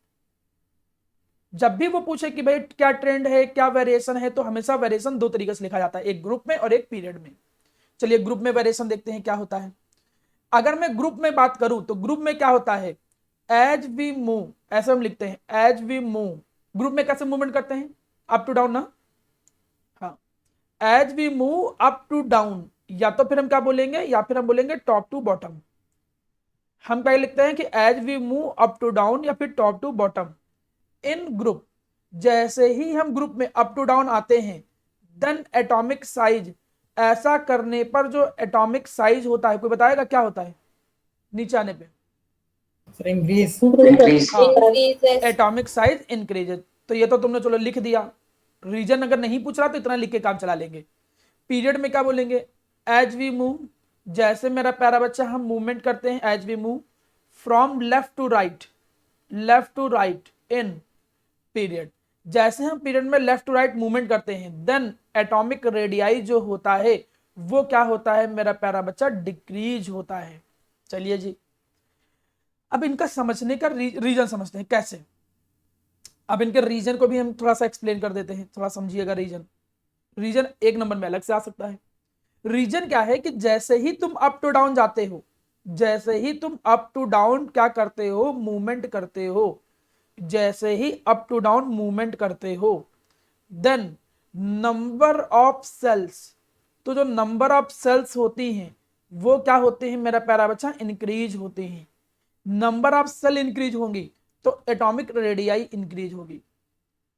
S1: जब भी वो पूछे कि भाई क्या ट्रेंड है, क्या वेरिएशन है, तो हमेशा वेरिएशन दो तरीके से लिखा जाता है, एक ग्रुप में और एक पीरियड में। चलिए ग्रुप में वेरिएशन देखते हैं क्या होता है। अगर मैं ग्रुप में बात करूं तो ग्रुप में क्या होता है, एज वी मूव, ऐसे हम लिखते हैं, एज वी मूव। ग्रुप में कैसे मूवमेंट करते हैं, अप टू डाउन ना, हाँ, as we move up to down, या तो फिर हम क्या बोलेंगे, या फिर हम बोलेंगे टॉप टू बॉटम। हम क्या लिखते हैं कि as we move up to down या फिर top to bottom in group. जैसे ही हम ग्रुप में अप टू डाउन आते हैं, देन एटॉमिक साइज, ऐसा करने पर जो एटॉमिक साइज होता है, कोई बताएगा क्या होता है नीचे आने पे, एटॉमिक साइज इंक्रीजेज। तो ये तो तुमने चलो लिख दिया, रीजन अगर नहीं पूछ रहा तो इतना लिख के काम चला लेंगे। पीरियड में क्या बोलेंगे, एज वी मूव, जैसे मेरा प्यारा बच्चा हम मूवमेंट करते हैं, as we move from left to right, left to right in period, जैसे हम पीरियड में लेफ्ट टू राइट मूवमेंट करते हैं, देन एटॉमिक रेडियाई जो होता है वो क्या होता है मेरा प्यारा बच्चा, डिक्रीज होता है। चलिए जी, अब इनका समझने का रीजन समझते हैं कैसे। अब इनके रीजन को भी हम थोड़ा सा एक्सप्लेन कर देते हैं, थोड़ा समझिएगा। रीजन एक नंबर में अलग से आ सकता है। रीजन क्या है कि जैसे ही तुम अप टू डाउन जाते हो, जैसे ही तुम अप टू डाउन क्या करते हो, मूवमेंट करते हो, जैसे ही अप टू डाउन मूवमेंट करते हो, देन नंबर ऑफ सेल्स, तो जो नंबर ऑफ सेल्स होती हैं वो क्या होते हैं मेरा प्यारा बच्चा, इंक्रीज होती हैं। नंबर ऑफ सेल इंक्रीज होंगी तो एटॉमिक रेडियाई इंक्रीज होगी।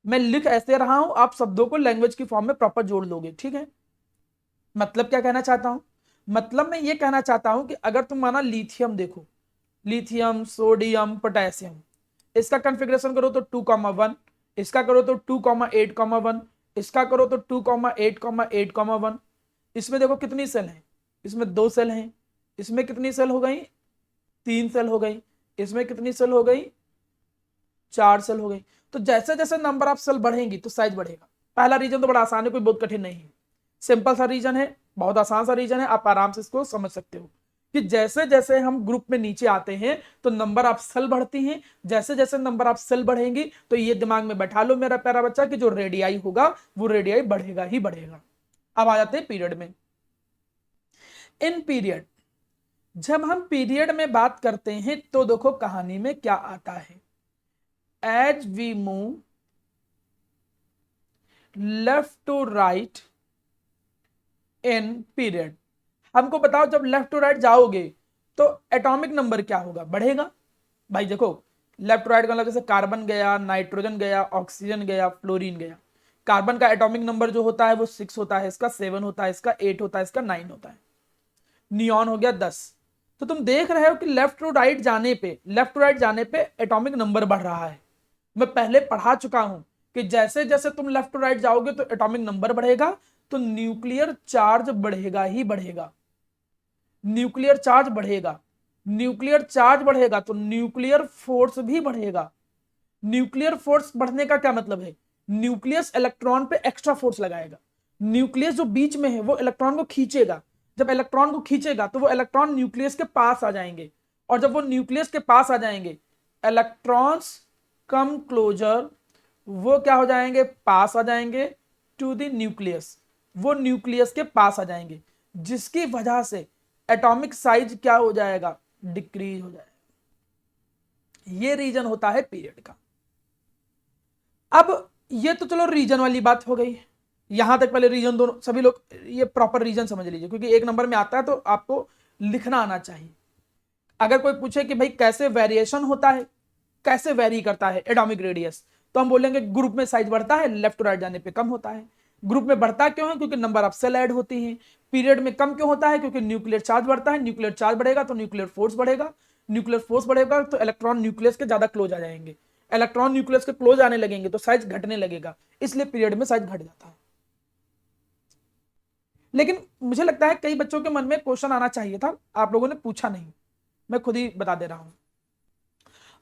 S1: मैं लिख ऐसे रहा हूं, आप शब्दों को लैंग्वेज की फॉर्म में प्रॉपर जोड़ लोगे, ठीक है। मतलब क्या कहना चाहता हूं, मतलब मैं ये कहना चाहता हूं कि अगर तुम माना लिथियम देखो, लिथियम, सोडियम, पोटेशियम, इसका कॉन्फ़िगरेशन करो तो 2,1, इसका करो तो 2,8,1, इसका करो तो 2,8,8,1। इसमें देखो कितनी सेल है, इसमें 2 सेल हैं, इसमें कितनी सेल हो गई, 3 सेल हो गई, इसमें कितनी सेल हो गई, 4 सेल हो गई। तो जैसे जैसे नंबर ऑफ सेल बढ़ेंगी तो साइज बढ़ेगा। पहला रीजन तो बड़ा आसान है, कोई बहुत कठिन नहीं है, सिंपल सा रीजन है, बहुत आसान सा रीजन है, आप आराम से इसको समझ सकते हो कि जैसे जैसे हम ग्रुप में नीचे आते हैं तो नंबर ऑफ सेल बढ़ती हैं, जैसे जैसे नंबर ऑफ सेल बढ़ेंगी तो ये दिमाग में बैठा लो मेरा प्यारा बच्चा कि जो रेडियाई होगा वो रेडियाई बढ़ेगा ही बढ़ेगा। अब आ जाते हैं पीरियड में। इन पीरियड, जब हम पीरियड में बात करते हैं तो देखो कहानी में क्या आता है, as we move left to right in period, हमको बताओ जब लेफ्ट टू राइट जाओगे तो एटॉमिक नंबर क्या होगा, बढ़ेगा। भाई देखो लेफ्ट टू राइट का मतलब जैसे कार्बन गया, नाइट्रोजन गया, ऑक्सीजन गया, फ्लोरीन गया। कार्बन का एटॉमिक नंबर जो होता है वो 6 होता है, इसका 7 होता है, इसका 8 होता है, इसका 9 होता है। नियॉन हो गया 10। तो तुम देख रहे हो कि लेफ्ट टू राइट जाने पे एटॉमिक नंबर बढ़ रहा है। मैं पहले पढ़ा चुका हूं कि जैसे जैसे तुम लेफ्ट टू राइट जाओगे तो एटॉमिक नंबर बढ़ेगा, तो न्यूक्लियर चार्ज बढ़ेगा ही बढ़ेगा। न्यूक्लियर चार्ज बढ़ेगा, न्यूक्लियर चार्ज बढ़ेगा तो न्यूक्लियर फोर्स भी बढ़ेगा। न्यूक्लियर फोर्स बढ़ने का क्या मतलब है, न्यूक्लियस इलेक्ट्रॉन पे एक्स्ट्रा फोर्स लगाएगा। न्यूक्लियस जो बीच में है वो इलेक्ट्रॉन को खींचेगा, जब इलेक्ट्रॉन को खींचेगा तो वो इलेक्ट्रॉन न्यूक्लियस के पास आ जाएंगे, और जब वो न्यूक्लियस के पास आ जाएंगे इलेक्ट्रॉन्स कम क्लोजर, वो क्या हो जाएंगे, पास आ जाएंगे टू द न्यूक्लियस, वो न्यूक्लियस के पास आ जाएंगे, जिसकी वजह से एटॉमिक साइज क्या हो जाएगा, डिक्रीज हो जाएगा। ये रीजन होता है पीरियड का। अब ये तो चलो रीजन वाली बात हो गई, यहां तक पहले रीजन दोनों सभी लोग ये प्रॉपर रीजन समझ लीजिए, क्योंकि एक नंबर में आता है तो आपको लिखना आना चाहिए। अगर कोई पूछे कि भाई कैसे वेरिएशन होता है, कैसे वेरी करता है एटॉमिक रेडियस, तो हम बोलेंगे ग्रुप में साइज बढ़ता है, लेफ्ट टू राइट जाने पे कम होता है। ग्रुप में बढ़ता क्यों है, क्योंकि नंबर ऑफ सेल ऐड होती है। पीरियड में कम क्यों होता है, क्योंकि न्यूक्लियर चार्ज बढ़ता है, न्यूक्लियर चार्ज बढ़ेगा तो न्यूक्लियर फोर्स बढ़ेगा, न्यूक्लियर फोर्स बढ़ेगा तो इलेक्ट्रॉन न्यूक्लियस के ज्यादा क्लोज आ जाएंगे, इलेक्ट्रॉन न्यूक्लियस के क्लोज आने लगेंगे तो साइज घटने लगेगा, इसलिए पीरियड में साइज घट जाता है। लेकिन मुझे लगता है कई बच्चों के मन में क्वेश्चन आना चाहिए था, आप लोगों ने पूछा नहीं, मैं खुद ही बता दे रहा हूं।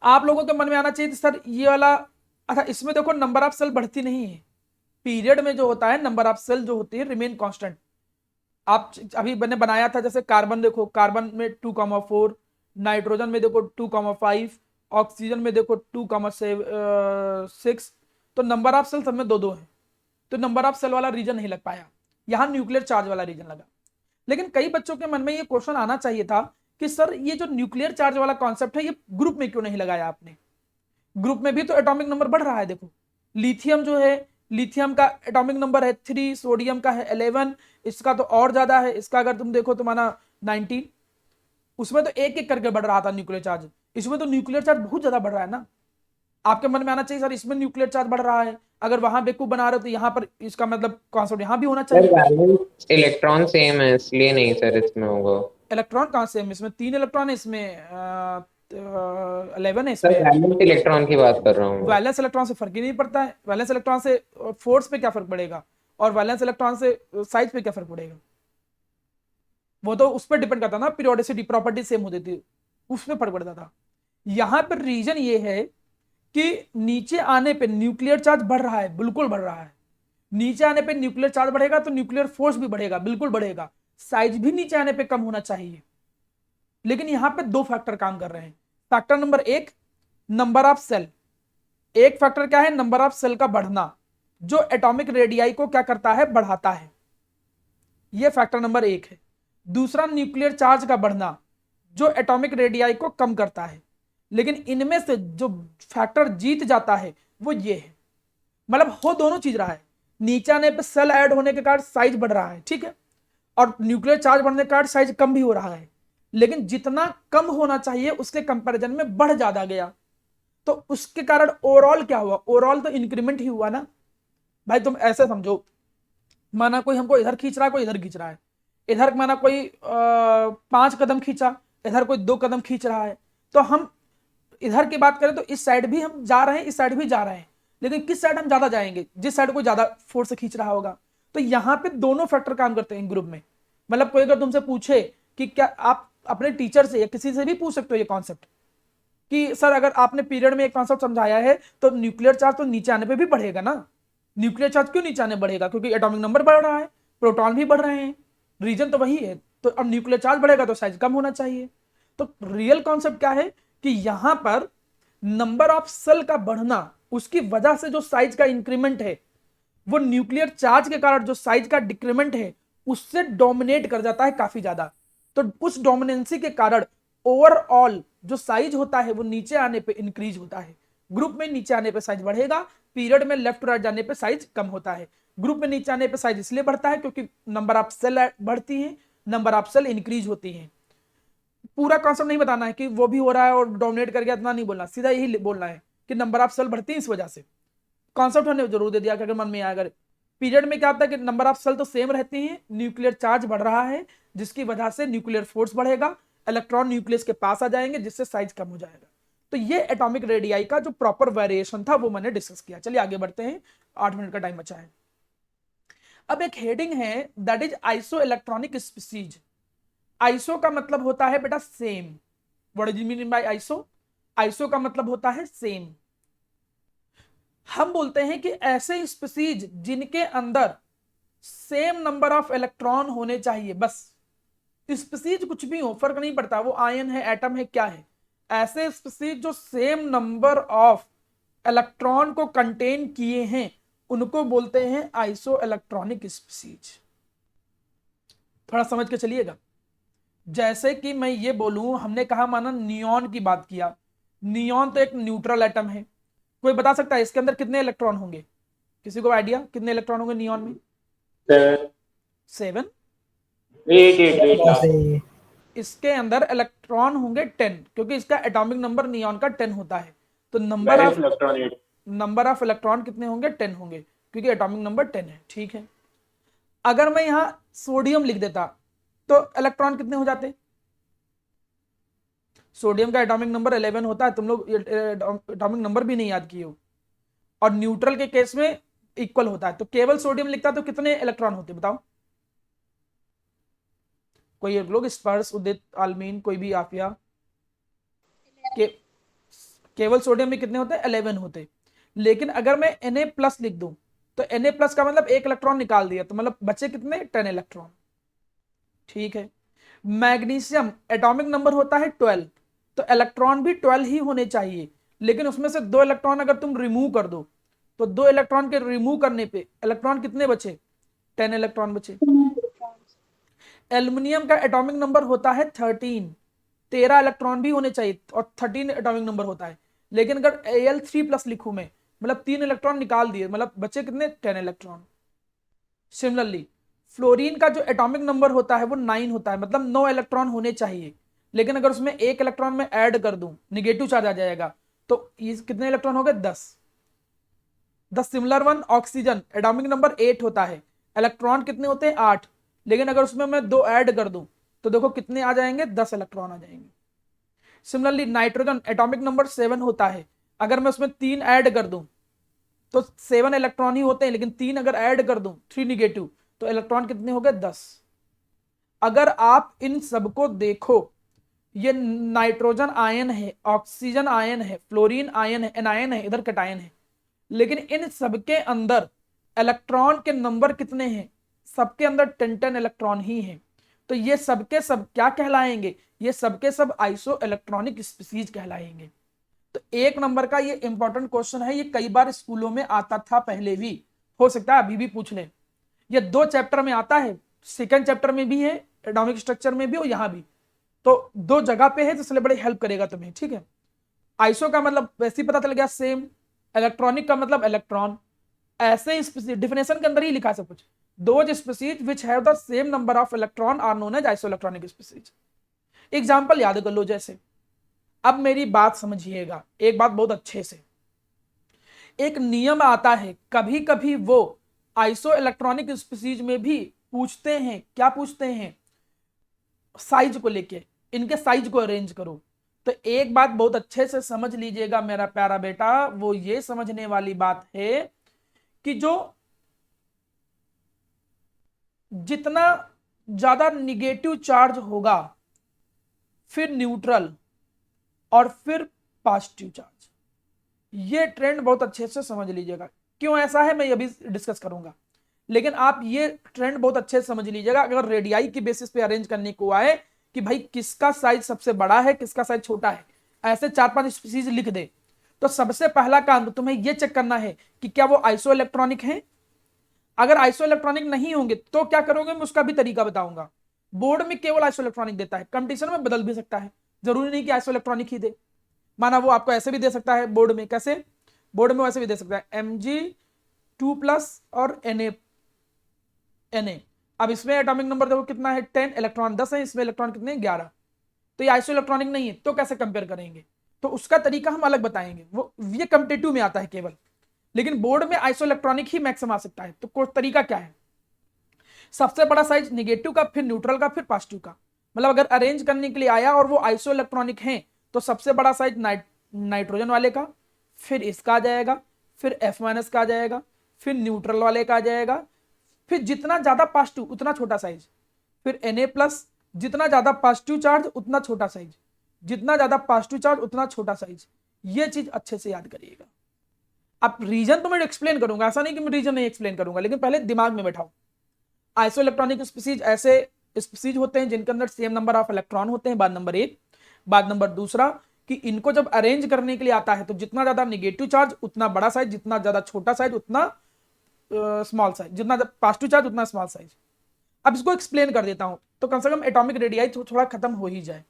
S1: आप लोगों के मन में आना चाहिए सर ये वाला, अच्छा इसमें देखो नंबर ऑफ सेल बढ़ती नहीं है, पीरियड में जो होता है नंबर ऑफ सेल जो होती है रिमेन कांस्टेंट। आप अभी मैंने बनाया था जैसे कार्बन, देखो कार्बन में 2,4, नाइट्रोजन में देखो 2,5, ऑक्सीजन में देखो 2,6, तो नंबर ऑफ सेल सब में 2-2 है, तो नंबर ऑफ सेल वाला रीजन नहीं लग पाया, यहां न्यूक्लियर चार्ज वाला रीजन लगा। लेकिन कई बच्चों के मन में ये क्वेश्चन आना चाहिए था कि सर ये जो न्यूक्लियर चार्ज वाला कॉन्सेप्ट है ये ग्रुप में क्यों नहीं लगाया आपने, ग्रुप में भी तो एटॉमिक नंबर बढ़ रहा है। देखो लिथियम जो है, लिथियम का एटॉमिक नंबर है 3, सोडियम का है 11, इसका तो और ज्यादा है, इसका अगर तुम देखो तुम्हारा 19, उसमें तो एक एक करके बढ़ रहा था न्यूक्लियर चार्ज, इसमें तो न्यूक्लियर चार्ज बहुत ज्यादा बढ़ रहा है ना। आपके मन में आना चाहिए सर इसमें न्यूक्लियर चार्ज बढ़ रहा है, अगर वहां बेवकूफ बना रहे हो तो यहाँ पर इसका मतलब कॉन्सेप्ट यहाँ भी होना
S4: सर
S1: चाहिए।
S4: वैलेंस इलेक्ट्रॉन सेम है इसलिए नहीं सर इसमें होगा।
S1: इलेक्ट्रॉन कहाँ से, इसमें 3 इलेक्ट्रॉन है, इसमें 11 है
S4: सर
S1: इसमें।
S4: वैलेंस इलेक्ट्रॉन की बात कर रहा हूँ मैं।
S1: वैलेंस इलेक्ट्रॉन से फर्क ही नहीं पड़ता है, वैलेंस इलेक्ट्रॉन से फोर्स पे क्या फर्क पड़ेगा, और वैलेंस इलेक्ट्रॉन से साइज पे क्या फर्क पड़ेगा, वो तो उस पर डिपेंड करता ना, पीरियोडिसिटी प्रॉपर्टी सेम होती थी उसमें फर्क पड़ता था। यहां पर रीजन ये है कि नीचे आने पे न्यूक्लियर चार्ज बढ़ रहा है, बिल्कुल बढ़ रहा है, नीचे आने पे न्यूक्लियर चार्ज बढ़ेगा तो न्यूक्लियर फोर्स भी बढ़ेगा, बिल्कुल बढ़ेगा, साइज भी नीचे आने पे कम होना चाहिए। लेकिन यहां पे 2 फैक्टर काम कर रहे हैं। Factor number 1 number of shell, एक फैक्टर क्या है, नंबर ऑफ सेल का बढ़ना, जो एटॉमिक रेडियाई को क्या करता है, बढ़ाता है, यह फैक्टर नंबर 1 है। दूसरा न्यूक्लियर चार्ज का बढ़ना, जो एटॉमिक रेडियाई को कम करता है। लेकिन इनमें से जो फैक्टर जीत जाता है वो ये है, मतलब हो दोनों चीज रहा है, नीचे आने पे सेल ऐड होने के कारण साइज बढ़ रहा है, ठीक है, और न्यूक्लियर चार्ज बढ़ने के कारण साइज कम भी हो रहा है, लेकिन जितना कम होना चाहिए उसके कंपैरिजन में बढ़ ज्यादा गया, तो उसके कारण ओवरऑल क्या हुआ, ओवरऑल तो इंक्रीमेंट ही हुआ ना। भाई तुम ऐसे समझो, माना कोई हमको इधर खींच रहा है, कोई इधर खींच रहा है, इधर माना कोई 5 कदम खींचा, इधर कोई 2 कदम खींच रहा है, तो हम इधर की बात करें तो इस साइड भी हम जा रहे हैं, इस साइड भी जा रहे हैं, लेकिन किस साइड हम ज्यादा जाएंगे, जिस साइड को ज्यादा फोर्स से खींच रहा होगा। तो यहाँ पे दोनों फैक्टर काम करते हैं ग्रुप में। मतलब कोई अगर तुमसे पूछे कि क्या, आप अपने टीचर से या किसी से भी पूछ सकते हो ये कॉन्सेप्ट कि सर अगर आपने पीरियड में एक कॉन्सेप्ट समझाया है तो न्यूक्लियर चार्ज तो नीचे आने पे भी बढ़ेगा ना, न्यूक्लियर चार्ज क्यों नीचे आने बढ़ेगा, क्योंकि एटॉमिक नंबर बढ़ रहा है, प्रोटॉन भी बढ़ रहे हैं, रीजन तो वही है, तो अब न्यूक्लियर चार्ज बढ़ेगा तो साइज कम होना चाहिए। तो रियल कॉन्सेप्ट क्या है कि यहां पर नंबर ऑफ सेल का बढ़ना, उसकी वजह से जो साइज का इंक्रीमेंट है वो न्यूक्लियर चार्ज के कारण जो साइज का डिक्रीमेंट है उससे डोमिनेट कर जाता है काफी ज्यादा। तो उस डोमिनेंसी के कारण ओवरऑल जो साइज होता है वो नीचे आने पे इंक्रीज होता है। ग्रुप में नीचे आने पे साइज बढ़ेगा, पीरियड में लेफ्ट राइट जाने पे साइज कम होता है। ग्रुप में नीचे आने पे साइज इसलिए बढ़ता है क्योंकि नंबर ऑफ सेल बढ़ती है, नंबर ऑफ सेल इंक्रीज होती है। पूरा कॉन्सेप्ट नहीं बताना है कि वो भी हो रहा है और डोमिनेट कर गया, इतना नहीं बोलना, सीधा यही बोलना है कि नंबर ऑफ सेल बढ़ती है इस वजह से। कॉन्सेप्ट हमने जरूर दे दिया अगर मन में आया। अगर पीरियड में क्या होता है कि नंबर ऑफ सेल तो सेम रहती हैं, न्यूक्लियर चार्ज बढ़ रहा है जिसकी वजह से न्यूक्लियर फोर्स बढ़ेगा, इलेक्ट्रॉन न्यूक्लियस के पास आ जाएंगे जिससे साइज कम हो जाएगा। तो ये एटॉमिक रेडियाई का जो प्रॉपर वेरिएशन था वो मैंने डिस्कस किया। चलिए आगे बढ़ते हैं, 8 मिनट का टाइम बचा है। अब एक हेडिंग है that is iso electronic species. Iso का मतलब होता है बेटा same. What do you mean by iso? Iso का मतलब होता है सेम। हम बोलते हैं कि ऐसे स्पीसीज जिनके अंदर सेम नंबर ऑफ इलेक्ट्रॉन होने चाहिए, बस स्पीसीज कुछ भी हो फर्क नहीं पड़ता, वो आयन है, एटम है, क्या है, ऐसे स्पीसीज जो सेम नंबर ऑफ इलेक्ट्रॉन को कंटेन किए हैं उनको बोलते हैं आइसो इलेक्ट्रॉनिक स्पीसीज। थोड़ा समझ के चलिएगा। जैसे कि मैं ये बोलूं, हमने कहा माना नियॉन की बात किया, नियॉन तो एक न्यूट्रल एटम है। कोई बता सकता है इसके अंदर कितने इलेक्ट्रॉन होंगे? किसी को आइडिया कितने इलेक्ट्रॉन होंगे नियॉन में? 7।
S5: 8
S1: इसके अंदर इलेक्ट्रॉन होंगे 10 क्योंकि इसका एटॉमिक नंबर नियॉन का 10 होता है। तो नंबर ऑफ इलेक्ट्रॉन कितने होंगे? 10 होंगे क्योंकि एटॉमिक नंबर 10 है। ठीक है, अगर मैं यहां सोडियम लिख देता तो इलेक्ट्रॉन कितने हो जाते? सोडियम का एटॉमिक नंबर 11 होता है, तुम लोग एटॉमिक नंबर भी नहीं याद किए हो। और न्यूट्रल के केस में इक्वल होता है, तो केवल सोडियम लिखता तो कितने इलेक्ट्रॉन होते बताओ? कोई लोग स्पर्श, उदित, आलमीन, कोई भी आफिया, केवल सोडियम में कितने होते हैं? 11 होते। लेकिन अगर मैं Na+ लिख दूं तो Na+ का मतलब एक इलेक्ट्रॉन निकाल दिया, तो मतलब बचे कितने? 10 इलेक्ट्रॉन। ठीक है, मैग्नीशियम एटॉमिक नंबर होता है 12, तो इलेक्ट्रॉन भी 12 ही होने चाहिए, लेकिन उसमें से 2 इलेक्ट्रॉन अगर तुम रिमूव कर दो तो 2 इलेक्ट्रॉन के रिमूव करने पे इलेक्ट्रॉन कितने बचे? 10 इलेक्ट्रॉन बचे। एल्युमिनियम का एटॉमिक नंबर होता है 13 इलेक्ट्रॉन भी होने चाहिए और 13 एटॉमिक नंबर होता है, लेकिन अगर Al3+ लिखूं मैं, मतलब 3 इलेक्ट्रॉन निकाल दिए, मतलब बचे कितने? 10 इलेक्ट्रॉन। सिमिलरली फ्लोरीन का जो एटॉमिक नंबर होता है वो 9 होता है, मतलब 9 इलेक्ट्रॉन होने चाहिए, लेकिन अगर उसमें 1 इलेक्ट्रॉन में ऐड कर दूं, निगेटिव चार्ज आ जाएगा, तो ये कितने इलेक्ट्रॉन हो गए? 10। The similar one oxygen atomic number 8 होता है, इलेक्ट्रॉन कितने होते हैं? 8, लेकिन अगर उसमें मैं 2 ऐड कर दूं तो देखो कितने आ जाएंगे? 10 इलेक्ट्रॉन आ जाएंगे। सिमिलरली नाइट्रोजन एटॉमिक नंबर 7 होता है, अगर मैं उसमें 3 ऐड कर दूं तो 7 इलेक्ट्रॉन ही होते हैं, लेकिन 3 अगर ऐड कर दूं 3 निगेटिव, तो इलेक्ट्रॉन कितने हो गए? 10। अगर आप इन सबको देखो, ये नाइट्रोजन आयन है, ऑक्सीजन आयन है, फ्लोरीन आयन है, एनायन है, इधर कटायन है, लेकिन इन सबके अंदर इलेक्ट्रॉन के नंबर कितने हैं? सबके अंदर 10 इलेक्ट्रॉन ही हैं। तो ये सबके सब क्या कहलाएंगे? ये सबके सब आइसो इलेक्ट्रॉनिक स्पीसीज कहलाएंगे। तो 1 नंबर का ये इंपॉर्टेंट क्वेश्चन है, ये कई बार स्कूलों में आता था पहले भी, हो सकता है अभी भी पूछ ले। ये 2 चैप्टर में आता है, सेकंड चैप्टर में भी है, एटॉमिक स्ट्रक्चर में भी और यहां भी, तो 2 जगह पे है, तो इसलिए बड़ी हेल्प करेगा तुम्हें। ठीक है, आइसो का मतलब वैसे ही पता चल गया सेम, इलेक्ट्रॉनिक का मतलब इलेक्ट्रॉन, ऐसे डिफिनेशन के अंदर ही लिखा सब कुछ। Those species which have the same number of electron are known as isoelectronic species. Example याद कर लो। जैसे अब मेरी बात समझिएगा, एक बात बहुत अच्छे से, एक नियम आता है, कभी कभी वो आइसो इलेक्ट्रॉनिक स्पीसीज में भी पूछते हैं। क्या पूछते हैं? साइज को लेके, इनके साइज को अरेंज करो। तो एक बात बहुत अच्छे से समझ लीजिएगा मेरा प्यारा बेटा, वो ये समझने वाली बात है कि जो जितना ज्यादा निगेटिव चार्ज होगा, फिर न्यूट्रल और फिर पॉजिटिव चार्ज, ये ट्रेंड बहुत अच्छे से समझ लीजिएगा। क्यों ऐसा है मैं ये भी डिस्कस करूंगा, लेकिन आप ये ट्रेंड बहुत अच्छे से समझ लीजिएगा। अगर रेडियाई की बेसिस पे अरेंज करने को आए कि भाई किसका साइज सबसे बड़ा है, किसका साइज छोटा है, ऐसे 4-5 स्पीसीज लिख दे, तो सबसे पहला काम तो तुम्हें यह चेक करना है कि क्या वो आइसो इलेक्ट्रॉनिक है। अगर आइसो इलेक्ट्रॉनिक नहीं होंगे तो क्या करोगे, मैं उसका भी तरीका बताऊंगा। बोर्ड में केवल आइसोइलेक्ट्रॉनिक देता है, कंडीशन में बदल भी सकता है, जरूरी नहीं कि आइसोइलेक्ट्रॉनिक ही दे। माना वो आपको ऐसे भी दे सकता है बोर्ड में, कैसे बोर्ड में वैसे भी दे सकता है Mg2+ और Na। अब इसमें एटॉमिक नंबर देखो कितना है 10, इलेक्ट्रॉन 10 है, इसमें इलेक्ट्रॉन कितने 11। तो ये आइसोइलेक्ट्रॉनिक नहीं है, तो कैसे कंपेयर करेंगे? तो उसका तरीका हम अलग बताएंगे, वो ये कॉम्पिटिटिव में आता है केवल, लेकिन बोर्ड में आइसोइलेक्ट्रॉनिक ही मैक्सिमम आ सकता है। तो कोई तरीका क्या है? सबसे बड़ा साइज निगेटिव का, फिर न्यूट्रल का, फिर पॉजिटिव का। मतलब अगर अरेंज करने के लिए आया और वो आइसोइलेक्ट्रॉनिक है तो सबसे बड़ा साइज नाइट्रोजन वाले का, फिर इसका आ जाएगा, फिर F- का आ जाएगा, फिर न्यूट्रल वाले का आ जाएगा, फिर जितना ज्यादा पॉजिटिव उतना छोटा साइज, फिर Na+, जितना ज्यादा पॉजिटिव चार्ज उतना छोटा साइज, जितना ज्यादा पॉजिटिव चार्ज उतना छोटा साइज। ये चीज अच्छे से याद करिएगा। अब रीजन तो मैं एक्सप्लेन करूंगा, ऐसा नहीं कि मैं रीजन नहीं एक्सप्लेन करूंगा, लेकिन पहले दिमाग में बैठाओ। आइसोइलेक्ट्रॉनिक स्पीसीज ऐसे स्पीसीज होते हैं जिनके अंदर सेम नंबर ऑफ इलेक्ट्रॉन होते हैं, बात नंबर 1। बात नंबर दूसरा कि इनको जब अरेंज करने के लिए आता है तो जितना ज्यादा निगेटिव चार्ज उतना बड़ा साइज, जितना ज्यादा छोटा साइज उतना स्मॉल साइज, जितना पॉजिटिव चार्ज उतना स्मॉल साइज। अब इसको एक्सप्लेन कर देता हूं तो कम से कम एटॉमिक रेडियाई थोड़ा खत्म हो ही जाए।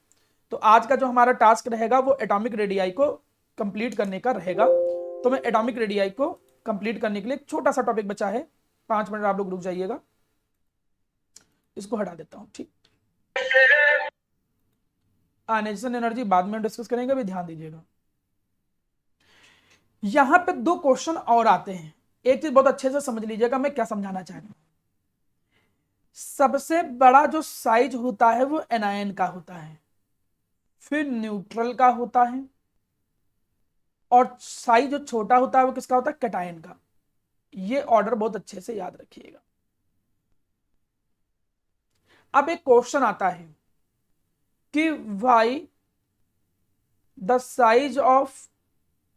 S1: तो आज का जो हमारा टास्क रहेगा वो एटॉमिक रेडियाई को कंप्लीट करने का रहेगा। तो मैं एटॉमिक रेडियाई को कंप्लीट करने के लिए एक छोटा सा टॉपिक बचा है, 5 मिनट आप लोग रुक जाइएगा, इसको हटा देता हूं। ठीक, आयनाइजेशन एनर्जी बाद में डिस्कस करेंगे, भी ध्यान दीजिएगा। यहां पे 2 क्वेश्चन और आते हैं, एक चीज बहुत अच्छे से समझ लीजिएगा मैं क्या समझाना चाह रहा हूं। सबसे बड़ा जो साइज होता है वो एनायन का होता है, फिर न्यूट्रल का होता है, और साइज जो छोटा होता है वो किसका होता है? कैटायन का। ये ऑर्डर बहुत अच्छे से याद रखिएगा। अब एक क्वेश्चन आता है कि वाई द साइज ऑफ,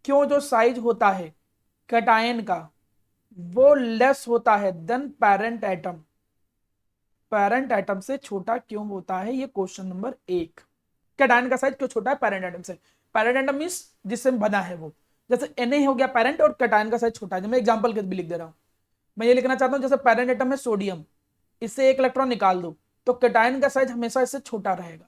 S1: क्यों जो साइज होता है कैटायन का वो लेस होता है then parent atom, parent atom से छोटा क्यों होता है? ये क्वेश्चन नंबर 1। कैटायन का साइज क्यों छोटा है पेरेंट एटम से? पेरेंट एटम मींस जिससे बना है वो, जैसे Na हो गया पेरेंट और कैटायन का साइज छोटा है। मैं एग्जांपल के भी लिख दे रहा हूं, मैं ये लिखना चाहता हूं जैसे पेरेंट एटम है सोडियम, इससे एक इलेक्ट्रॉन निकाल दो तो कैटायन का साइज हमेशा इससे छोटा रहेगा।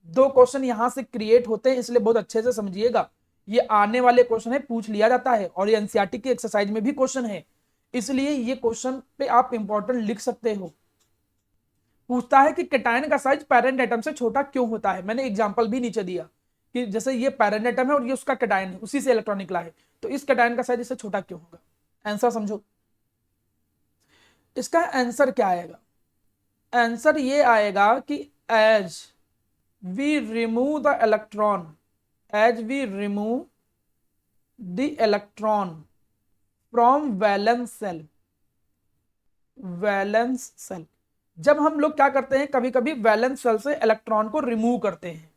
S1: 2 क्वेश्चन यहां से क्रिएट होते हैं, इसलिए बहुत अच्छे से समझिएगा। ये आने वाले क्वेश्चन है, पूछ लिया जाता है, और ये एनसीईआरटी की एक्सरसाइज में भी क्वेश्चन है, इसलिए ये क्वेश्चन पे आप इंपॉर्टेंट लिख सकते हो। पूछता है कि कैटायन का साइज पेरेंट एटम से छोटा क्यों होता है। मैंने एग्जांपल भी नीचे दिया कि जैसे ये पेरेंट एटम है और ये उसका कैटायन है, उसी से इलेक्ट्रॉन निकला है, तो इस कैटायन का साइज इससे छोटा क्यों होगा? आंसर समझो, इसका आंसर क्या आएगा? आंसर ये आएगा कि as we remove the electron, as we remove the electron from valence shell, valence shell, जब हम लोग क्या करते हैं कभी कभी वैलेंस सेल से इलेक्ट्रॉन को रिमूव करते हैं।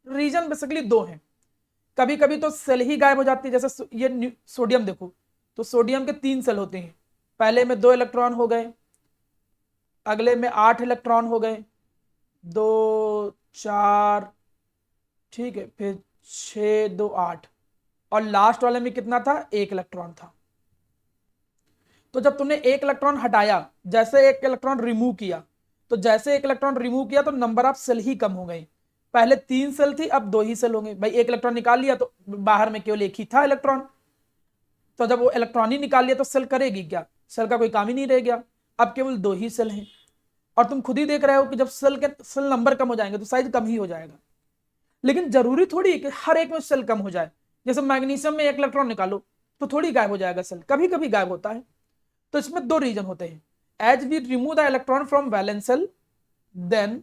S1: रीजन बेसिकली 2 हैं, कभी कभी तो सेल ही गायब हो जाती है। जैसे ये सोडियम देखो, तो सोडियम के 3 सेल होते हैं, पहले में 2 इलेक्ट्रॉन हो गए, अगले में 8 इलेक्ट्रॉन हो गए, 2 4, ठीक है, फिर 6 2 8, और लास्ट वाले में कितना था? 1 इलेक्ट्रॉन था। तो जब तुमने 1 इलेक्ट्रॉन हटाया, जैसे 1 इलेक्ट्रॉन रिमूव किया, तो जैसे 1 इलेक्ट्रॉन रिमूव किया तो नंबर ऑफ सेल ही कम हो गई। पहले 3 सेल थी, अब 2 ही सेल होंगे। भाई 1 इलेक्ट्रॉन निकाल लिया तो बाहर में केवल 1 ही था इलेक्ट्रॉन, तो जब वो इलेक्ट्रॉन ही निकाल लिया तो सेल करेगी क्या? सेल का कोई काम ही नहीं रह गया, अब केवल 2 ही सेल हैं। और तुम खुद ही देख रहे हो कि जब सेल नंबर कम हो जाएंगे तो साइज कम ही हो जाएगा। लेकिन जरूरी थोड़ी कि हर एक में सेल कम हो जाए। जैसे मैग्नीशियम में 1 इलेक्ट्रॉन निकालो तो थोड़ी गायब हो जाएगा सेल, कभी कभी गायब होता है। तो इसमें 2 रीजन होते हैं, as we remove the electron from valence shell, then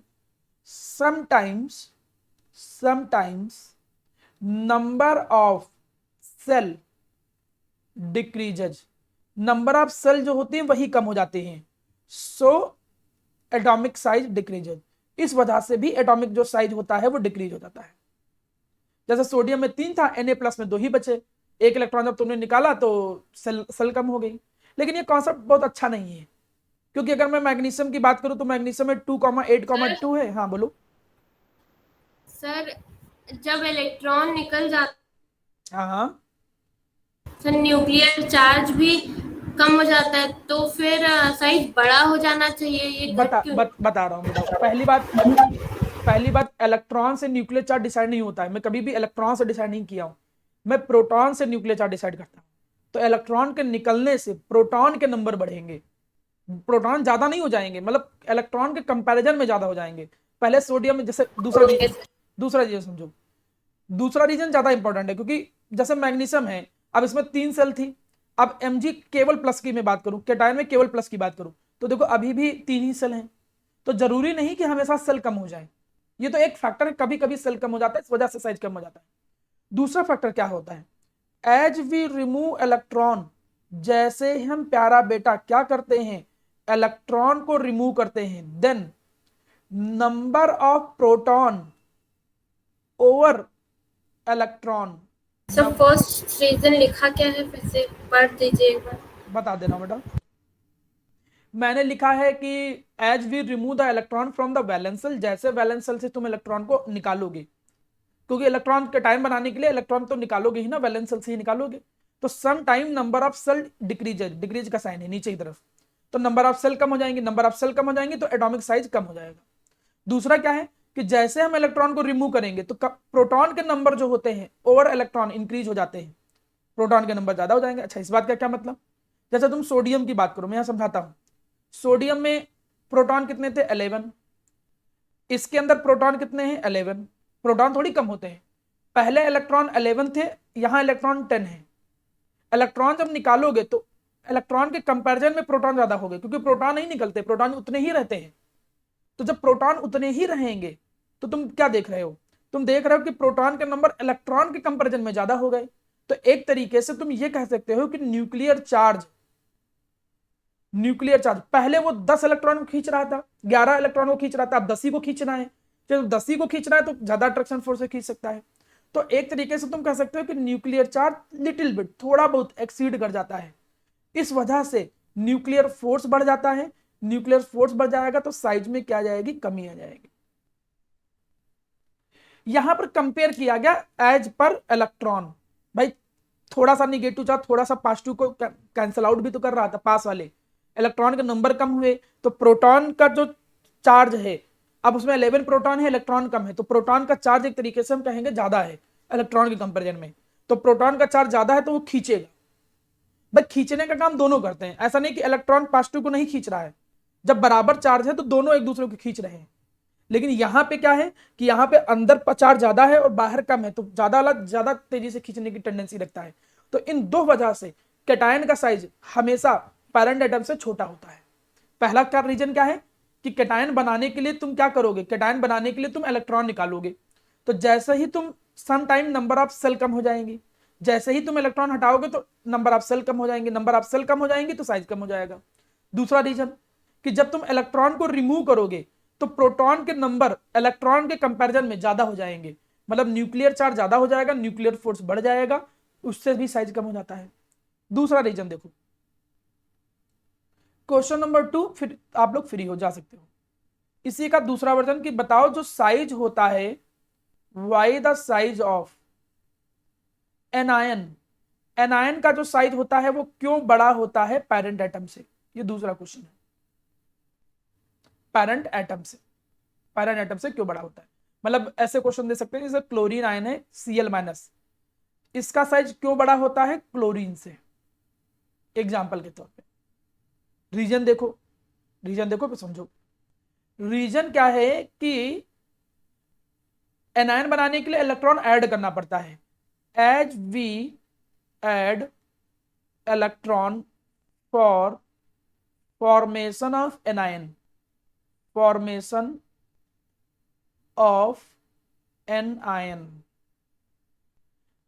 S1: sometimes number of cell decreases, number of shell जो होते हैं वही कम हो जाते हैं, सो एटॉमिक साइज डिक्रीजेज। इस वजह से भी एटॉमिक जो साइज होता है वो डिक्रीज हो जाता है। जैसे सोडियम में 3 था, Na+ में 2 ही बचे, 1 इलेक्ट्रॉन जब तुमने निकाला तो सेल कम हो गई। लेकिन ये कॉन्सेप्ट बहुत अच्छा नहीं है, क्योंकि अगर मैं मैग्नीशियम की बात करूं तो मैग्नीशियम में 2,8,2 है। हाँ बोलो।
S2: सर जब इलेक्ट्रॉन निकल जाता
S1: हाँ हाँ,
S2: सर न्यूक्लियर चार्ज भी कम हो जाता है तो फिर साइज बड़ा हो जाना चाहिए, ये घट क्यों?
S1: बता रहा हूँ बेटा। पहली बात इलेक्ट्रॉन से न्यूक्लियर चार्ज डिसाइड नहीं होता है। मैं कभी भी इलेक्ट्रॉन से डिसाइड नहीं किया हूं, मैं प्रोटॉन से न्यूक्लियर चार्ज डिसाइड करता हूं। तो इलेक्ट्रॉन के निकलने से प्रोटॉन के नंबर बढ़ेंगे, प्रोटॉन ज्यादा नहीं हो जाएंगे, मतलब इलेक्ट्रॉन के कंपैरिजन में ज्यादा हो जाएंगे। पहले सोडियम में, जैसे
S2: ओके सर।
S1: दूसरा रीजन समझो। दूसरा रीजन ज्यादा इंपॉर्टेंट है, क्योंकि जैसे मैग्नीशियम है, अब इसमें 3 सेल थी, अब Mg केवल प्लस की मैं बात करूं, कैटायन में केवल प्लस की बात करूं, तो देखो अभी भी 3 ही सेल हैं। तो जरूरी नहीं कि हमेशा सेल कम हो जाए, ये तो एक फैक्टर है, कभी कभी सेल कम हो जाता है, इस वजह से साइज कम हो जाता है। दूसरा फैक्टर क्या होता है, एज वी रिमूव इलेक्ट्रॉन, जैसे हम प्यारा बेटा क्या करते हैं, इलेक्ट्रॉन को रिमूव करते हैं, then number of proton over electron.
S2: सब फर्स्ट रीजन लिखा क्या है, फिर से पढ़ दीजिए एक बार।
S1: बता देना बेटा। मैंने लिखा है कि as we remove the electron from the valence shell, जैसे वैलेंस सेल से तुम इलेक्ट्रॉन को निकालोगे, क्योंकि इलेक्ट्रॉन के टाइम बनाने के लिए इलेक्ट्रॉन तो निकालोगे ही ना, वैलेंस सेल से ही निकालोगे। तो some time number of shell decreases, decrease का साइन है नीचे की तरफ, तो नंबर ऑफ सेल कम हो जाएंगे, नंबर ऑफ सेल कम हो जाएंगे तो एटॉमिक साइज कम हो जाएगा। दूसरा क्या है कि जैसे हम इलेक्ट्रॉन को रिमूव करेंगे तो प्रोटॉन के नंबर जो होते हैं ओवर इलेक्ट्रॉन इंक्रीज हो जाते हैं, प्रोटॉन के नंबर ज्यादा हो जाएंगे। अच्छा, इस बात का क्या मतलब, जैसे तुम सोडियम की बात करो, मैं यहां समझाता हूं। सोडियम में प्रोटॉन कितने थे, 11, इसके अंदर प्रोटॉन कितने हैं, 11। प्रोटॉन थोड़ी कम होते हैं, पहले इलेक्ट्रॉन 11 थे, यहां इलेक्ट्रॉन 10 है। इलेक्ट्रॉन जब निकालोगे तो इलेक्ट्रॉन के कंपैरिजन में प्रोटॉन ज्यादा हो गए, क्योंकि प्रोटॉन नहीं निकलते, प्रोटॉन उतने ही रहते हैं। तो जब प्रोटॉन उतने ही रहेंगे तो तुम क्या देख रहे हो, तुम देख रहे हो कि प्रोटॉन के नंबर इलेक्ट्रॉन के कंपैरिजन में ज्यादा हो गए। तो एक तरीके से तुम ये कह सकते हो कि न्यूक्लियर चार्ज पहले वो 10 इलेक्ट्रॉन को खींच रहा था, 11 इलेक्ट्रॉन को खींच रहा था, अब 10 ही को खींचना है। जब 10 ही को खींचना है तो ज्यादा अट्रैक्शन फोर्स से खींच सकता है। तो एक तरीके से तुम कह सकते हो कि न्यूक्लियर चार्ज लिटिल बिट, थोड़ा बहुत एक्सीड कर जाता है, इस वजह से न्यूक्लियर फोर्स बढ़ जाता है। न्यूक्लियर फोर्स बढ़ जाएगा तो साइज में क्या आ जाएगी, कमी आ जाएगी। यहां पर कंपेयर किया गया एज पर इलेक्ट्रॉन। भाई थोड़ा सा निगेटिव चार्ज थोड़ा सा पॉजिटिव को कैंसिल आउट भी तो कर रहा था, पास वाले इलेक्ट्रॉन के नंबर कम हुए तो प्रोटॉन का जो चार्ज है, अब उसमें 11 प्रोटॉन है, इलेक्ट्रॉन कम है, तो प्रोटॉन का चार्ज एक तरीके से हम कहेंगे ज्यादा है इलेक्ट्रॉन के कंपेरिजन में। तो प्रोटॉन का चार्ज ज्यादा है तो वो खींचेगा। भाई खींचने का काम दोनों करते हैं, ऐसा नहीं कि इलेक्ट्रॉन पॉजिटिव को नहीं खींच रहा है, जब बराबर चार्ज है तो दोनों एक दूसरे को खींच रहे हैं। लेकिन यहां पे क्या है कि यहां पे अंदर चार्ज ज्यादा है और बाहर कम है, तो ज्यादा तेजी से खींचने की टेंडेंसी रखता है। तो इन दो वजह से कैटायन का साइज हमेशा पैरेंट एटम से छोटा होता है। पहला क्या रीजन क्या है कि कैटायन बनाने के लिए तुम क्या करोगे, कैटायन बनाने के लिए तुम इलेक्ट्रॉन निकालोगे, तो जैसे ही तुम some time number of cell कम हो जाएंगी, जैसे ही तुम इलेक्ट्रॉन हटाओगे तो नंबर ऑफ सेल कम हो जाएंगे, नंबर ऑफ सेल कम हो जाएंगी तो साइज कम हो जाएगा। दूसरा रीजन कि जब तुम इलेक्ट्रॉन को रिमूव करोगे तो प्रोटॉन के नंबर इलेक्ट्रॉन के कंपैरिजन में ज्यादा हो जाएंगे, मतलब न्यूक्लियर चार्ज ज्यादा हो जाएगा, न्यूक्लियर फोर्स बढ़ जाएगा, उससे भी साइज कम हो जाता है। दूसरा रीजन देखो। क्वेश्चन नंबर 2, फिर आप लोग फ्री हो जा सकते हो। इसी का दूसरा वर्जन कि बताओ जो साइज होता है, why the size of anion, anion का जो साइज होता है वो क्यों बड़ा होता है पैरेंट एटम से। ये दूसरा क्वेश्चन है, पैरेंट एटम से क्यों बड़ा होता है। मतलब ऐसे क्वेश्चन दे सकते हैं जैसे क्लोरीन आयन है Cl-, इसका साइज क्यों बड़ा होता है क्लोरीन से, एग्जाम्पल के तौर पे। रीजन देखो फिर समझो। रीजन क्या है कि एनायन बनाने के लिए इलेक्ट्रॉन ऐड करना पड़ता है। As we add electron for formation of anion, formation of an ion,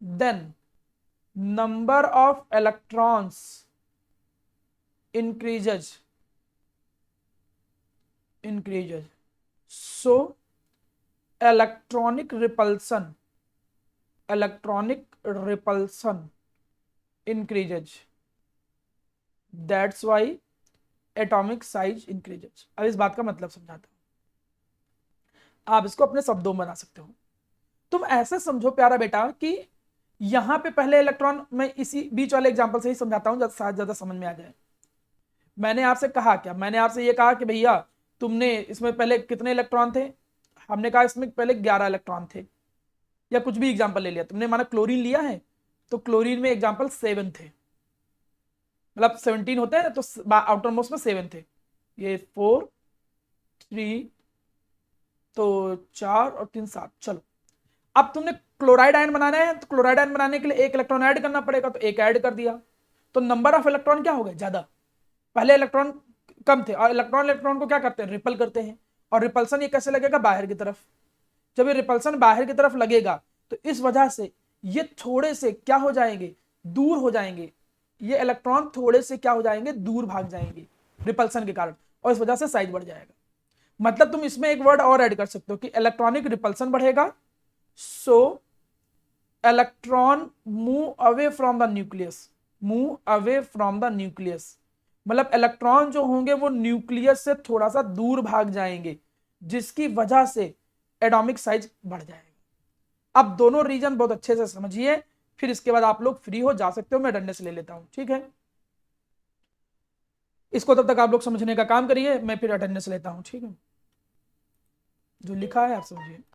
S1: then number of electrons increases, so electronic repulsion increases, that's why atomic size increases. अब इस बात का मतलब समझाता हूं, आप इसको अपने शब्दों में बना सकते हो। तुम ऐसे समझो प्यारा बेटा कि यहां पे पहले इलेक्ट्रॉन, मैं इसी बीच वाले एग्जांपल से ही समझाता हूं शायद ज्यादा समझ में आ जाए। मैंने आपसे कहा क्या, मैंने आपसे ये कहा कि भैया तुमने इसमें पहले कितने इलेक्ट्रॉन थे, हमने कहा इसमें पहले 11 इलेक्ट्रॉन थे, या कुछ भी एग्जांपल ले लिया तुमने, माना क्लोरीन लिया है तो क्लोरीन में एग्जांपल 7 थे, मतलब 17 होते हैं ना, तो आउटर मोस्ट में 7 थे, ये 4 3 तो 4 और 3 7। चलो अब तुमने क्लोराइड आयन बनाना है, तो क्लोराइड आयन बनाने के लिए एक इलेक्ट्रॉन ऐड करना पड़ेगा, तो एक ऐड कर दिया, तो नंबर ऑफ इलेक्ट्रॉन क्या हो गए, ज्यादा। पहले इलेक्ट्रॉन कम थे, और इलेक्ट्रॉन को क्या करते हैं, रिपल करते हैं, और रिपल्सन ये कैसे लगेगा, बाहर की तरफ। जब ये रिपल्सन बाहर की तरफ लगेगा तो इस वजह से ये थोड़े से क्या हो जाएंगे, दूर हो जाएंगे, ये इलेक्ट्रॉन थोड़े से क्या हो जाएंगे, दूर भाग जाएंगे रिपल्सन के कारण, और इस वजह से साइज बढ़ जाएगा। मतलब तुम इसमें एक वर्ड और ऐड कर सकते हो कि इलेक्ट्रॉनिक रिपल्सन बढ़ेगा, सो electron move away from the nucleus, move away from the nucleus, मतलब इलेक्ट्रॉन जो होंगे वो न्यूक्लियस से थोड़ा सा दूर भाग जाएंगे, जिसकी वजह से एटॉमिक साइज बढ़ जाएगा। अब दोनों रीजन बहुत अच्छे से समझिए, फिर इसके बाद आप लोग फ्री हो जा सकते हो, मैं अटेंडेंस ले लेता हूं, ठीक है। इसको तब तक आप लोग समझने का काम करिए, मैं फिर अटेंडेंस लेता हूं, ठीक है। जो लिखा है आप समझिए।